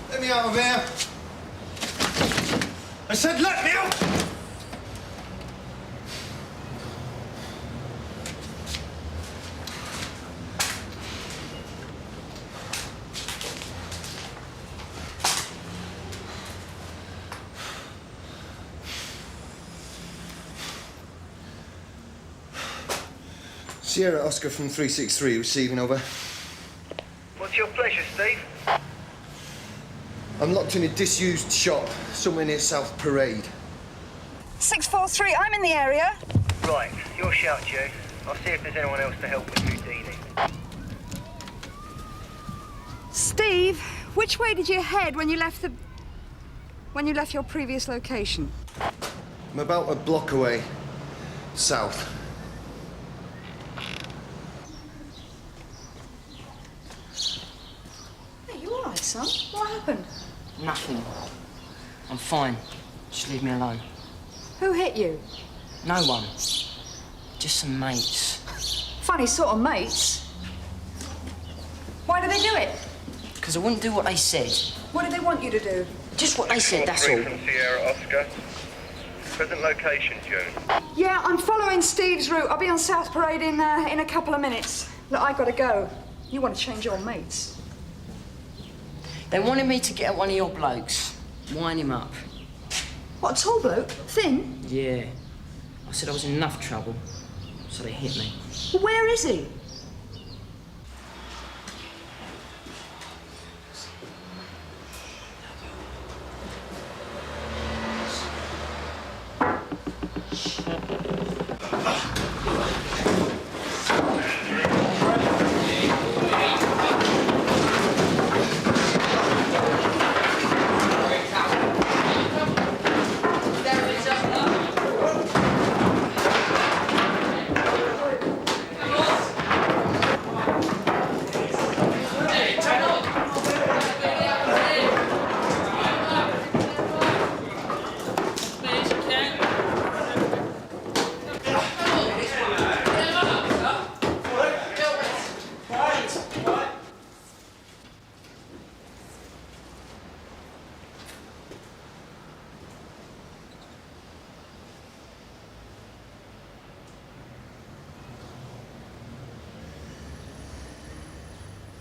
Let me out of here. I said let me out! Sierra Oscar from 363 receiving over. What's your pleasure, Steve? I'm locked in a disused shop somewhere near South Parade. 643, I'm in the area. Right, your shout, Joe. I'll see if there's anyone else to help with Trudie. Steve, which way did you head when you left your previous location? I'm about a block away, south. Hey, you all right, son? What happened? Nothing. I'm fine. Just leave me alone. Who hit you? No one. Just some mates. Funny sort of mates. Why did they do it? Because I wouldn't do what they said. What did they want you to do? Just what they said, that's all. From Sierra Oscar. Present location, June. Yeah, I'm following Steve's route. I'll be on South Parade in a couple of minutes. Look, I gotta go. You want to change your mates? They wanted me to get at one of your blokes. Wind him up. What, a tall bloke? Thin? Yeah. I said I was in enough trouble, so they hit me. Well, where is he?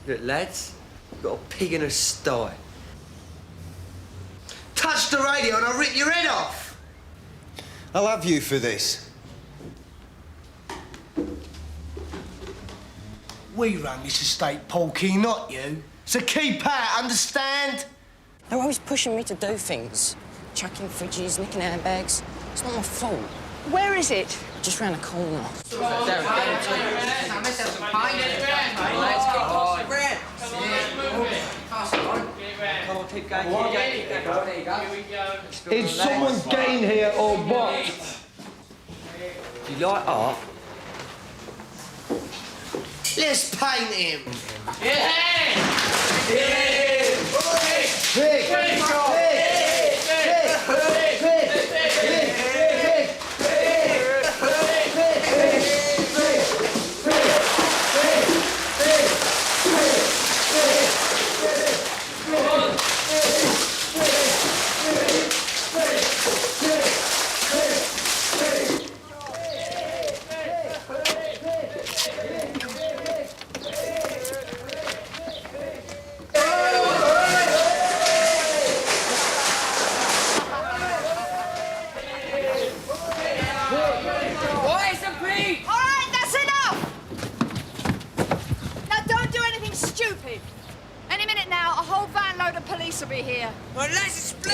Look, lads, you've got a pig in a sty. Touch the radio and I'll rip your head off! I'll have you for this. We run this estate, Porky, not you. So keep out, understand? They're always pushing me to do things. Chucking fridges, nicking handbags. It's not my fault. Where is it? Just round the corner. Keep going, keep going, keep going. There you go. Here we go. Is someone getting here or what? Do you like art? Let's paint him. Yeah! Any minute now, a whole van load of police will be here. Well, let's split!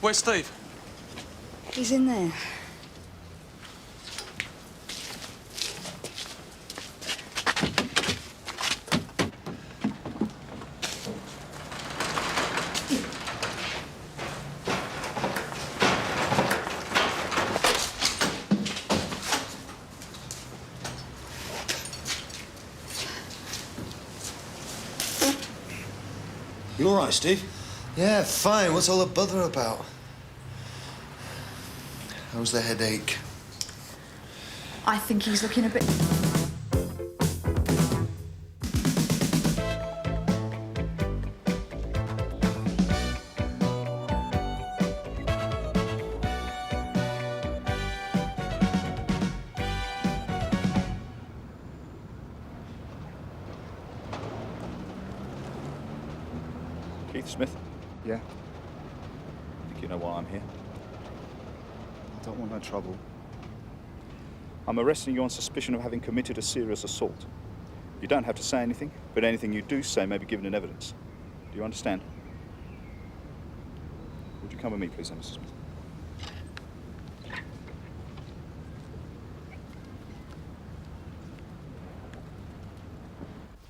Where's Steve? He's in there. You all right, Steve? Yeah, fine. What's all the bother about? How's the headache? I think he's looking a bit... Keith Smith? Yeah? Think you know why I'm here? I don't want no trouble. I'm arresting you on suspicion of having committed a serious assault. You don't have to say anything, but anything you do say may be given in evidence. Do you understand? Would you come with me, please, Mr. Smith?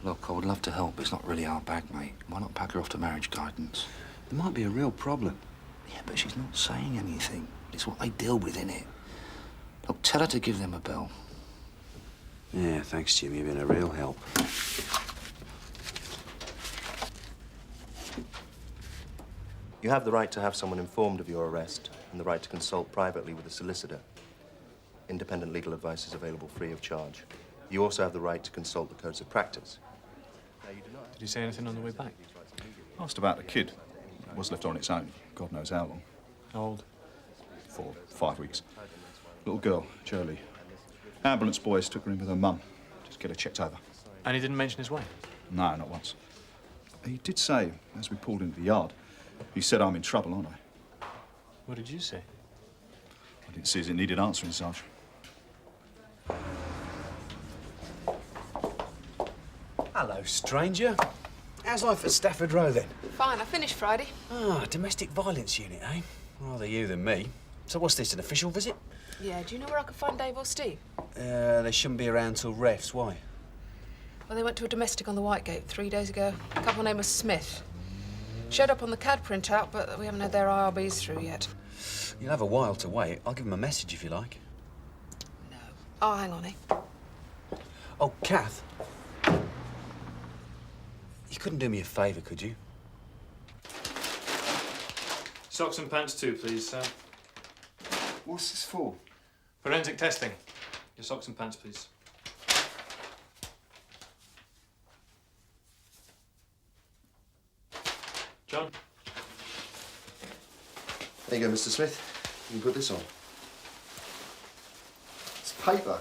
Look, I would love to help, but it's not really our bag, mate. Why not pack her off to marriage guidance? There might be a real problem. Yeah, but she's not saying anything. It's what they deal with, innit? Look, tell her to give them a bell. Yeah, thanks, Jimmy. You've been a real help. You have the right to have someone informed of your arrest and the right to consult privately with a solicitor. Independent legal advice is available free of charge. You also have the right to consult the codes of practice. Did you say anything on the way back? Asked about the kid. It was left on its own. God knows how long. How old? 4, 5 weeks. Little girl, Jolie. Ambulance boys took her in with her mum. Just get her checked over. And he didn't mention his way? No, not once. He did say, as we pulled into the yard, he said I'm in trouble, aren't I? What did you say? I didn't see as it needed answering, Sarge. Hello, stranger. How's life at Stafford Row, then? Fine, I finished Friday. Ah, domestic violence unit, eh? Rather you than me. So what's this, an official visit? Yeah, do you know where I could find Dave or Steve? They shouldn't be around till refs. Why? Well, they went to a domestic on the Whitegate 3 days ago. A couple named was Smith. Showed up on the CAD printout, but we haven't had their IRBs through yet. You'll have a while to wait. I'll give them a message if you like. Oh, hang on, eh? Oh, Kath. You couldn't do me a favour, could you? Socks and pants too, please, sir. What's this for? Forensic testing. Your socks and pants, please. John? There you go, Mr. Smith. You can put this on. It's paper.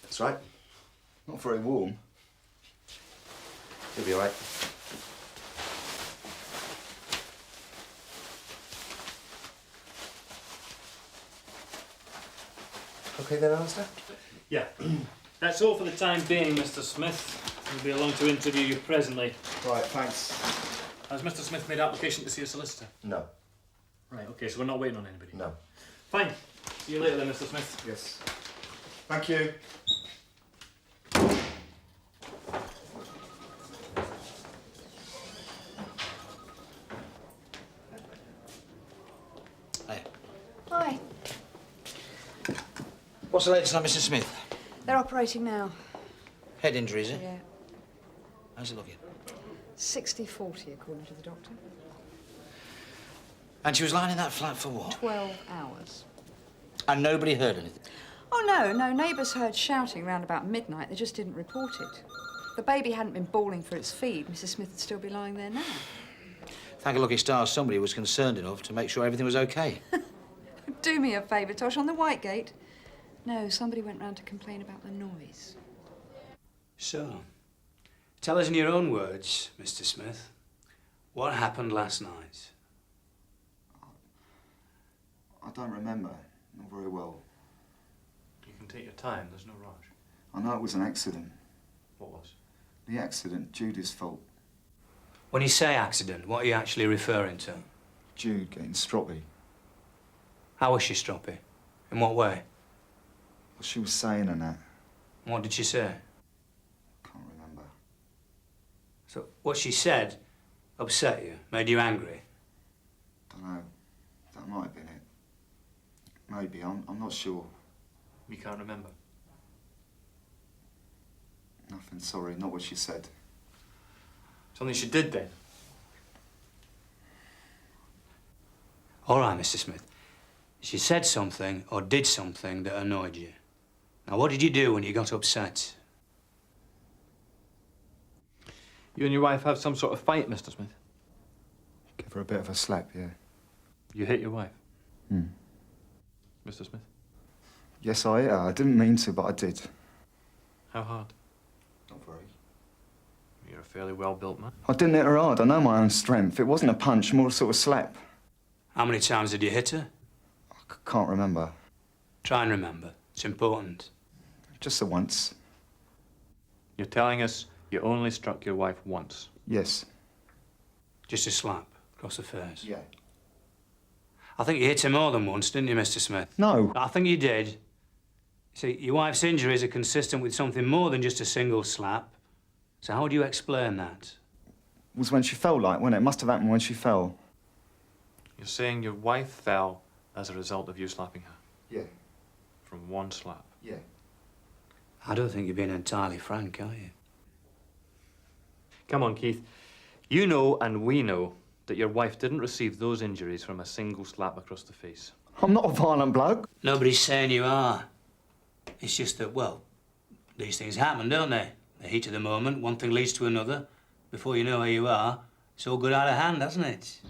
That's right. Not very warm. You'll be all right. Okay then, Alistair? Yeah. That's all for the time being, Mr. Smith. We'll be along to interview you presently. Right, thanks. Has Mr. Smith made application to see a solicitor? No. Right, okay, so we're not waiting on anybody? No. Fine. See you later then, Mr. Smith. Yes. Thank you. Hi. What's the latest on Mrs. Smith? They're operating now. Head injury, is it? Yeah. How's it looking? 60-40, according to the doctor. And she was lying in that flat for what? 12 hours. And nobody heard anything? Oh, no. Neighbours heard shouting round about midnight. They just didn't report it. If the baby hadn't been bawling for its feed, Mrs. Smith would still be lying there now. Thank a lucky stars somebody was concerned enough to make sure everything was okay. Do me a favour, Tosh, on the Whitegate. No, somebody went round to complain about the noise. So, tell us in your own words, Mr. Smith, what happened last night? I don't remember. Not very well. You can take your time, there's no rush. I know it was an accident. What was? The accident, Judy's fault. When you say accident, what are you actually referring to? Jude getting stroppy. How was she stroppy? In what way? Well, she was saying and that. What did she say? Can't remember. So, what she said upset you, made you angry? Don't know. That might have been it. Maybe. I'm not sure. You can't remember? Nothing, sorry. Not what she said. Something she did then? All right, Mr. Smith. She said something or did something that annoyed you. Now, what did you do when you got upset? You and your wife have some sort of fight, Mr. Smith? Give her a bit of a slap, yeah. You hit your wife? Hmm. Mr. Smith? Yes, I hit her. I didn't mean to, but I did. How hard? Not very. You're a fairly well-built man. I didn't hit her hard. I know my own strength. It wasn't a punch, more a sort of slap. How many times did you hit her? I can't remember. Try and remember. It's important. Just the once. You're telling us you only struck your wife once? Yes. Just a slap across the face? Yeah. I think you hit her more than once, didn't you, Mr. Smith? No. I think you did. See, your wife's injuries are consistent with something more than just a single slap. So how do you explain that? It was when she fell, like, wasn't it? It must have happened when she fell. You're saying your wife fell as a result of you slapping her? Yeah. From one slap? Yeah. I don't think you're being entirely frank, are you? Come on, Keith. You know and we know that your wife didn't receive those injuries from a single slap across the face. I'm not a violent bloke. Nobody's saying you are. It's just that, well, these things happen, don't they? The heat of the moment, one thing leads to another. Before you know where you are, it's all got out of hand, hasn't it?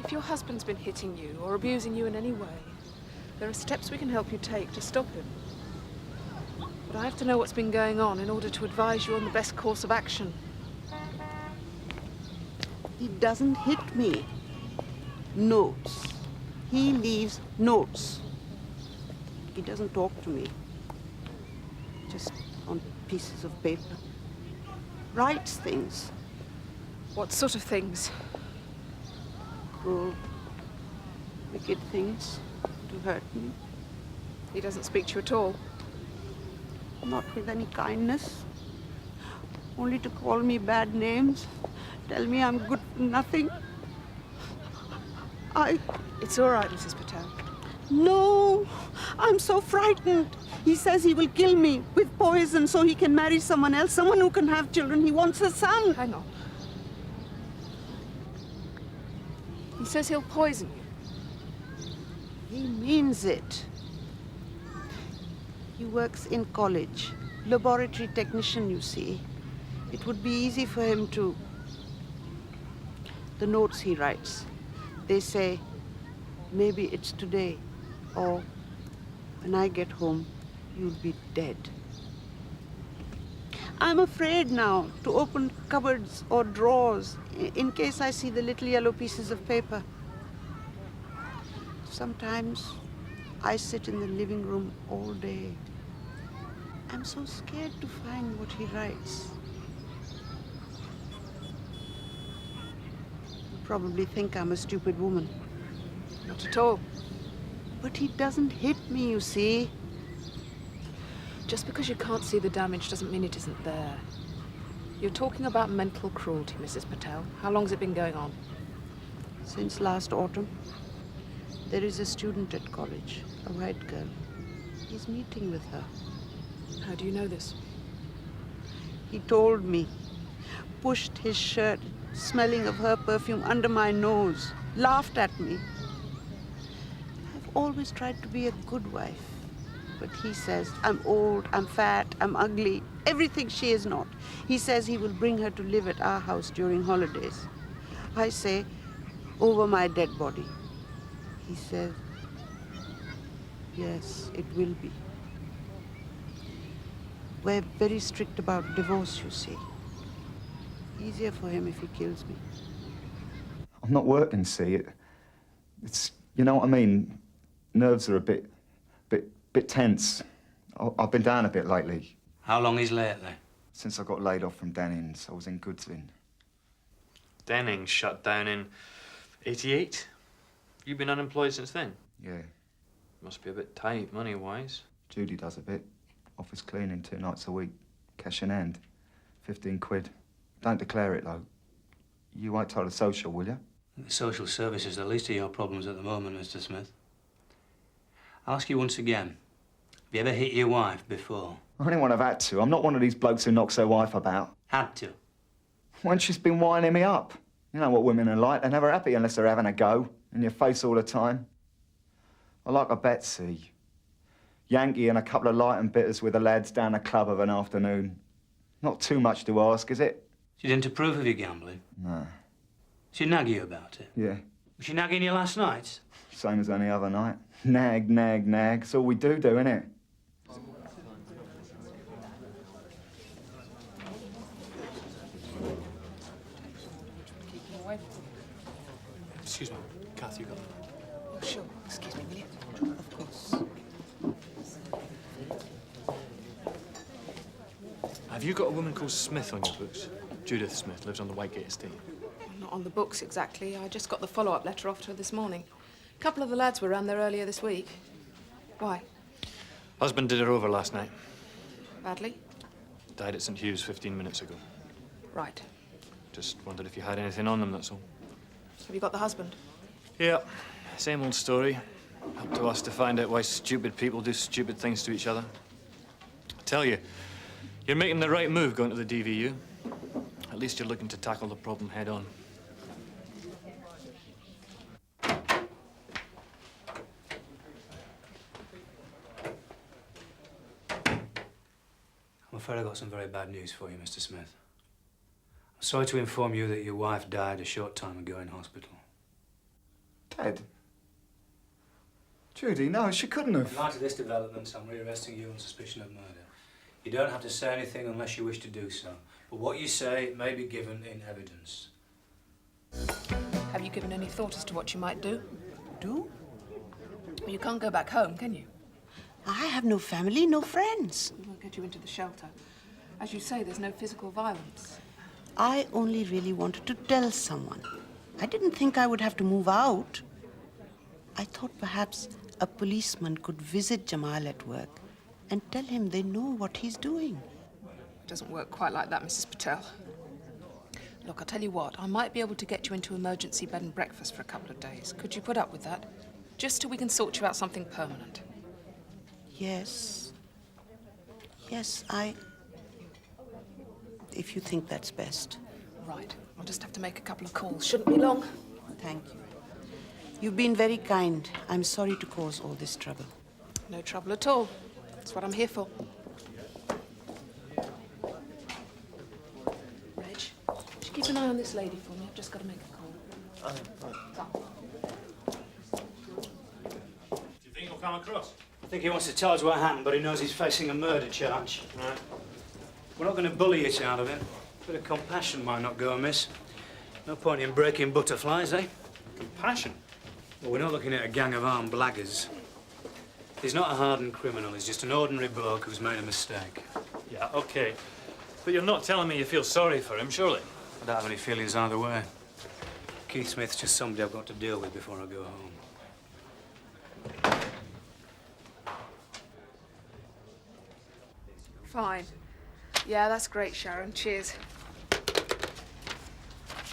If your husband's been hitting you or abusing you in any way, there are steps we can help you take to stop him. But I have to know what's been going on in order to advise you on the best course of action. He doesn't hit me. Notes. He leaves notes. He doesn't talk to me. Just on pieces of paper. Writes things. What sort of things? Cruel, wicked things to hurt me. He doesn't speak to you at all? Not with any kindness. Only to call me bad names. Tell me I'm good for nothing. It's all right, Mrs. Patel. No, I'm so frightened. He says he will kill me with poison so he can marry someone else, someone who can have children. He wants a son. Hang on. He says he'll poison you. He means it. He works in college. Laboratory technician, you see. It would be easy for him to... The notes he writes, they say, maybe it's today, or when I get home, you'll be dead. I'm afraid now to open cupboards or drawers in case I see the little yellow pieces of paper. Sometimes I sit in the living room all day. I'm so scared to find what he writes. You probably think I'm a stupid woman. Not at all. But he doesn't hit me, you see. Just because you can't see the damage doesn't mean it isn't there. You're talking about mental cruelty, Mrs. Patel. How long's it been going on? Since last autumn. There is a student at college, a white girl. He's meeting with her. How do you know this? He told me. Pushed his shirt, smelling of her perfume, under my nose. Laughed at me. I've always tried to be a good wife. But he says, I'm old, I'm fat, I'm ugly, everything she is not. He says he will bring her to live at our house during holidays. I say, over my dead body. He says, yes, it will be. We're very strict about divorce, you see. Easier for him if he kills me. I'm not working, see. It's, you know what I mean? Nerves are a bit tense. I've been down a bit lately. How long is lately? Since I got laid off from Dennings, I was in Goodwin. Dennings shut down in 88? You've been unemployed since then? Yeah. Must be a bit tight, money-wise. Trudie does a bit. Office cleaning 2 nights a week. Cash in hand. 15 quid. Don't declare it, though. You won't tell the social, will you? The social service is the least of your problems at the moment, Mr. Smith. I'll ask you once again. Have you ever hit your wife before? I only want to have had to. I'm not one of these blokes who knocks their wife about. Had to? When she's been winding me up. You know what women are like. They're never happy unless they're having a go. In your face all the time. I like a Betsy. Yankee and a couple of light and bitters with the lads down the club of an afternoon. Not too much to ask, is it? She didn't approve of your gambling? No. She nag you about it? Yeah. Was she nagging you last night? Same as any other night. Nag, nag, nag. It's all we do, innit? Excuse me, Kath, you got them? Oh, sure. Excuse me, will you? Of course. Have you got a woman called Smith on your books? Judith Smith lives on the Whitegate estate. Not on the books, exactly. I just got the follow-up letter off to her this morning. A couple of the lads were round there earlier this week. Why? Husband did her over last night. Badly? Died at St. Hugh's 15 minutes ago. Right. Just wondered if you had anything on them, that's all. Have you got the husband? Yeah, same old story. Up to us to find out why stupid people do stupid things to each other. I tell you, you're making the right move going to the DVU. At least you're looking to tackle the problem head on. I'm afraid I've got some very bad news for you, Mr. Smith. I'm sorry to inform you that your wife died a short time ago in hospital. Dead? Trudie, no, she couldn't have. In light of this development, I'm rearresting you on suspicion of murder. You don't have to say anything unless you wish to do so. But what you say may be given in evidence. Have you given any thought as to what you might do? Do? Well, you can't go back home, can you? I have no family, no friends. We won't get you into the shelter. As you say, there's no physical violence. I only really wanted to tell someone. I didn't think I would have to move out. I thought perhaps a policeman could visit Jamal at work and tell him they know what he's doing. It doesn't work quite like that, Mrs. Patel. Look, I'll tell you what, I might be able to get you into emergency bed and breakfast for a couple of days. Could you put up with that? Just till we can sort you out something permanent. Yes. Yes, if you think that's best. Right. I'll just have to make a couple of calls. Shouldn't be long. Thank you. You've been very kind. I'm sorry to cause all this trouble. No trouble at all. That's what I'm here for. Reg, would you keep an eye on this lady for me? I've just got to make a call. come across? I think he wants to tell us what happened, but he knows he's facing a murder charge. Right. We're not going to bully it out of him. A bit of compassion might not go amiss. No point in breaking butterflies, eh? Compassion? Well, we're not looking at a gang of armed blaggers. He's not a hardened criminal. He's just an ordinary bloke who's made a mistake. Yeah, OK. But you're not telling me you feel sorry for him, surely? I don't have any feelings either way. Keith Smith's just somebody I've got to deal with before I go home. Fine. Yeah, that's great, Sharon. Cheers.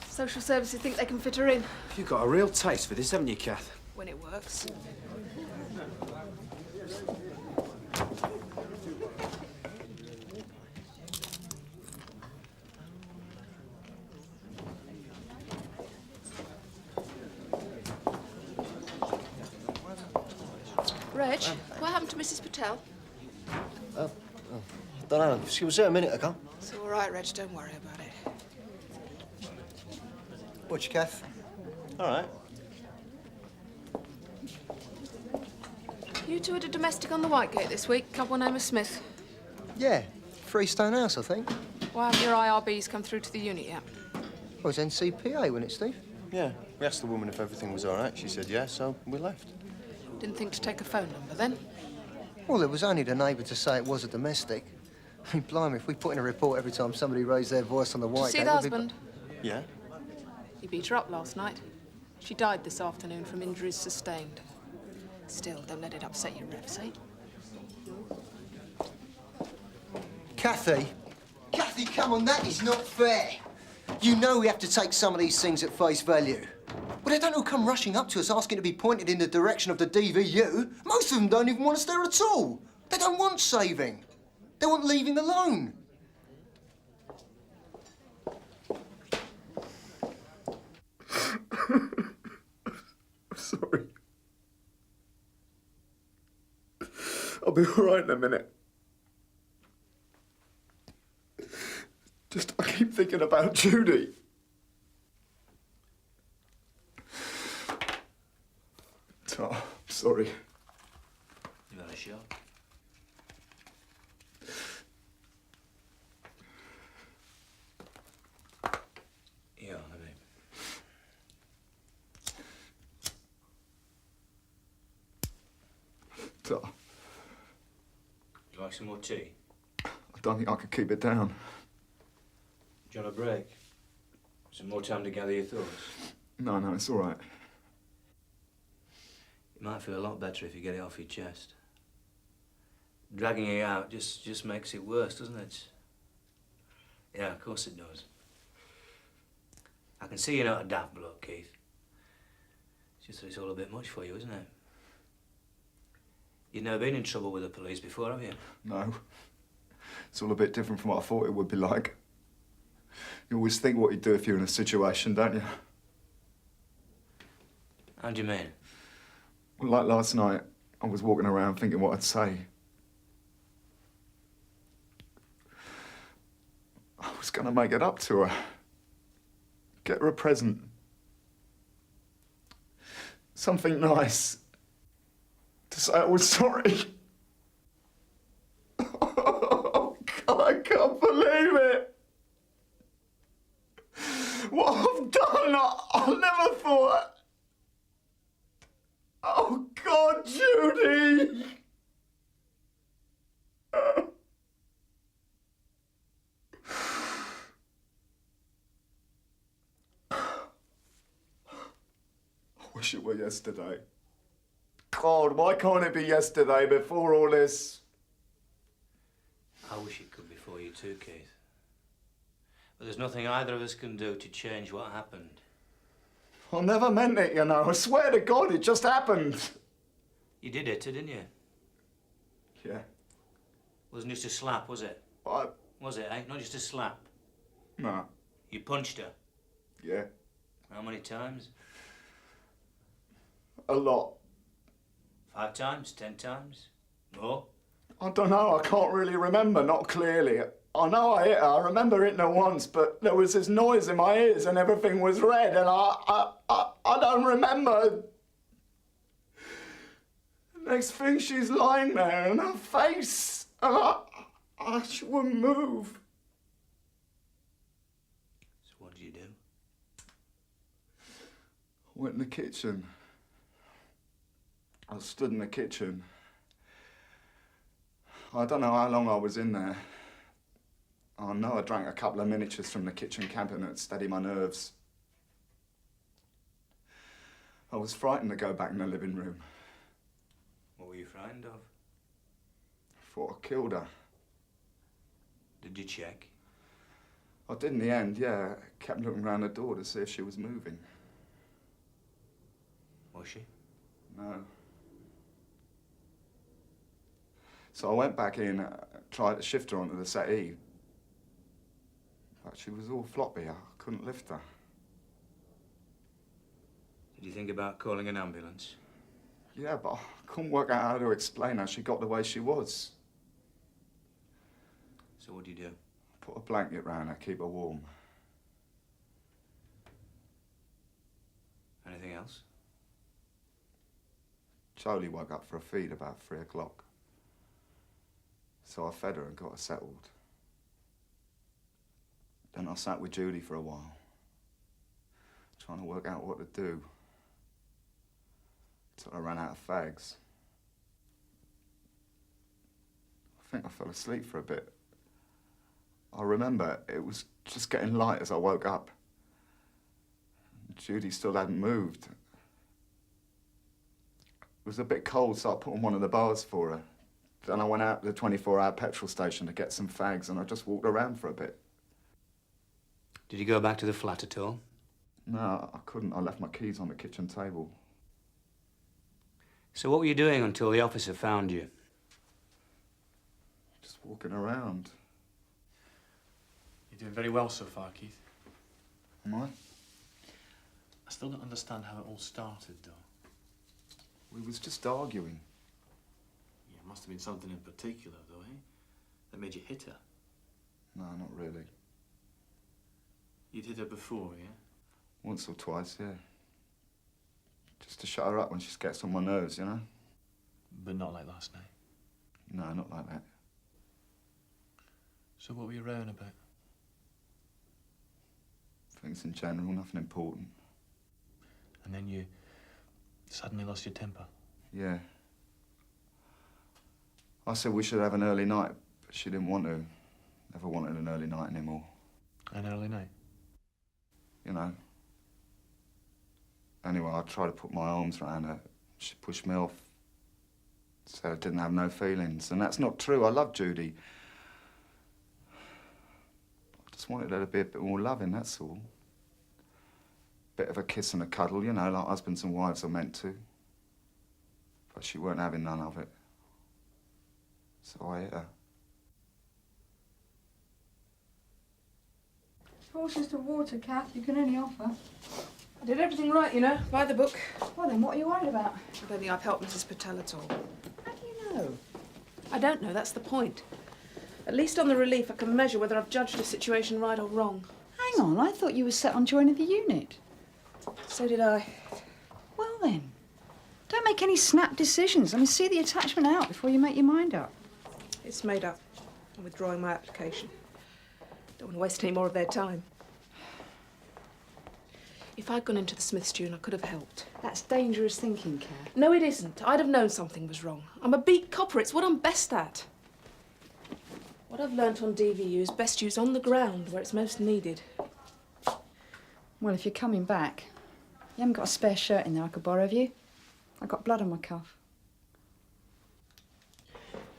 Social services think they can fit her in. You've got a real taste for this, haven't you, Kath? When it works. Reg, what happened to Mrs. Patel? I don't know. She was there a minute ago. It's all right, Reg. Don't worry about it. What's your Kath? All right. You two had a domestic on the Whitegate this week. Couple name of Smith. Yeah. Freestone House, I think. Why haven't your IRBs come through to the unit yet? Well, it was NCPA, wasn't it, Steve? Yeah. We asked the woman if everything was all right. She said yes, so we left. Didn't think to take a phone number then? Well, there was only the neighbour to say it was a domestic. I mean, blimey, if we put in a report every time somebody raised their voice on the Did you Whitegate... see the husband? Yeah? He beat her up last night. She died this afternoon from injuries sustained. Still, don't let it upset your revs, eh? Kathy? Kathy, come on, that is not fair. You know we have to take some of these things at face value. Well, they don't all come rushing up to us asking to be pointed in the direction of the DVU. Most of them don't even want us there at all. They don't want saving. They want leaving alone. I'm sorry. I'll be all right in a minute. Just, I keep thinking about Trudie. Oh, I'm sorry. You had a shot? Yeah, honey. Oh, You like some more tea? I don't think I could keep it down. Do you want a break? Some more time to gather your thoughts? No, it's all right. You might feel a lot better if you get it off your chest. Dragging it out just makes it worse, doesn't it? Yeah, of course it does. I can see you're not a daft bloke, Keith. It's just that it's all a bit much for you, isn't it? You've never been in trouble with the police before, have you? No. It's all a bit different from what I thought it would be like. You always think what you'd do if you're in a situation, don't you? How do you mean? Well, like last night, I was walking around thinking what I'd say. I was going to make it up to her. Get her a present. Something nice. To say I was sorry. Oh, God, I can't believe it. What I've done, I never thought. Oh, God, Judy! I wish it were yesterday. God, why can't it be yesterday before all this? I wish it could be for you too, Keith. But there's nothing either of us can do to change what happened. I never meant it, you know. I swear to God, it just happened. You did it, didn't you? Yeah. Wasn't just a slap, was it? What? Was it, eh? Not just a slap. No. You punched her? Yeah. How many times? A lot. 5 times? 10 times? More? I don't know. I can't really remember, not clearly. I know I hit her. I remember hitting her once, but there was this noise in my ears and everything was red, and I don't remember. Next thing, she's lying there and her face. She wouldn't move. So what did you do? I went in the kitchen. I stood in the kitchen. I don't know how long I was in there. I know I drank a couple of miniatures from the kitchen cabinet to steady my nerves. I was frightened to go back in the living room. What were you frightened of? I thought I killed her. Did you check? I did in the end, yeah. Kept looking round the door to see if she was moving. Was she? No. So I went back in, tried to shift her onto the settee. But she was all floppy. I couldn't lift her. Did you think about calling an ambulance? Yeah, but I couldn't work out how to explain how she got the way she was. So what did you do? Put a blanket round her, keep her warm. Anything else? Jolie woke up for a feed about 3 o'clock. So I fed her and got her settled. Then I sat with Judy for a while, trying to work out what to do. Till I ran out of fags. I think I fell asleep for a bit. I remember it was just getting light as I woke up. Judy still hadn't moved. It was a bit cold, so I put on one of the bars for her. Then I went out to the 24-hour petrol station to get some fags, and I just walked around for a bit. Did you go back to the flat at all? No, I couldn't. I left my keys on the kitchen table. So what were you doing until the officer found you? Just walking around. You're doing very well so far, Keith. Am I? I still don't understand how it all started, though. We was just arguing. Yeah, it must have been something in particular, though, eh? That made you hit her. No, not really. You'd hit her before, yeah? Once or twice, yeah. Just to shut her up when she gets on my nerves, you know? But not like last night. No, not like that. So what were you rowing about? Things in general, nothing important. And then you suddenly lost your temper? Yeah. I said we should have an early night, but she didn't want to. Never wanted an early night anymore. An early night? You know. Anyway, I tried to put my arms around her. She pushed me off. Said I didn't have no feelings. And that's not true. I love Judy. I just wanted her to be a bit more loving, that's all. Bit of a kiss and a cuddle, you know, like husbands and wives are meant to. But she weren't having none of it. So I hit her. It's just a water, Kath. You can only offer. I did everything right, you know, by the book. Well, then what are you worried about? I don't think I've helped Mrs. Patel at all. How do you know? I don't know, that's the point. At least on the relief, I can measure whether I've judged a situation right or wrong. Hang on, I thought you were set on joining the unit. So did I. Well, then. Don't make any snap decisions. I mean, see the attachment out before you make your mind up. It's made up. I'm withdrawing my application. Don't want to waste any more of their time. If I'd gone into the Smith Stewart, I could have helped. That's dangerous thinking, Kath. No, it isn't. I'd have known something was wrong. I'm a beat copper. It's what I'm best at. What I've learnt on DVU is best used on the ground where it's most needed. Well, if you're coming back, you haven't got a spare shirt in there I could borrow of you. I've got blood on my cuff.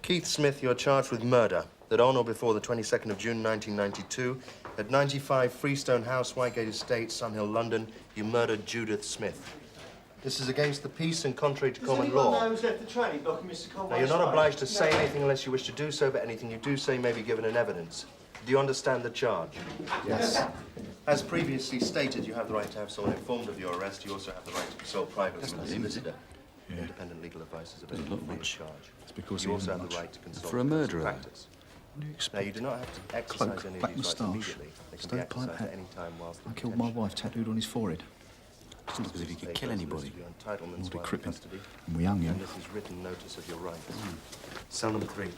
Keith Smith, you're charged with murder. That on or before the 22nd of June, 1992, at 95 Freestone House, Whitegate Estate, Sunhill, London, you murdered Judith Smith. This is against the peace and contrary to common law. Does anyone know who's left the train? Blocking Mr. Conway's Now, you're not way? obliged to say No. anything unless you wish to do so, but anything you do say may be given in evidence. Do you understand the charge? Yes. As previously stated, you have the right to have someone informed of your arrest. You also have the right to consult privately with a solicitor. Yeah. Independent legal advice is Doesn't available look free of much. charge. It's because you he also isn't have the much. right to consult For a clinical murderer. practice. What do you expect? Now, you do not have to exercise Cloak, any of black these rights moustache, immediately. They can be stovepipe exercised hat. at any time whilst I killed my wife tattooed on his forehead. It's not as if he could kill anybody. Your entitlements Ordered while in crippling. custody. And we hung him. And this is written notice of your rights. Cell number 3.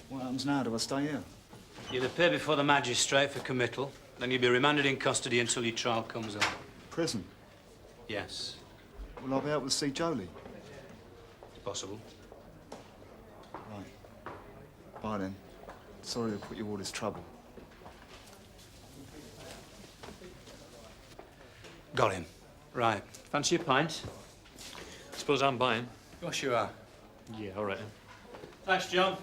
What happens now? Do I stay here? You'll appear before the magistrate for committal, then you'll be remanded in custody until your trial comes up. Prison? Yes. Will I be able to see Jolie? It's possible. Right. Bye then. Sorry to put you all this trouble. Got him. Right. Fancy a pint? Suppose I'm buying. Of course you are. Yeah, all right then. Thanks, John.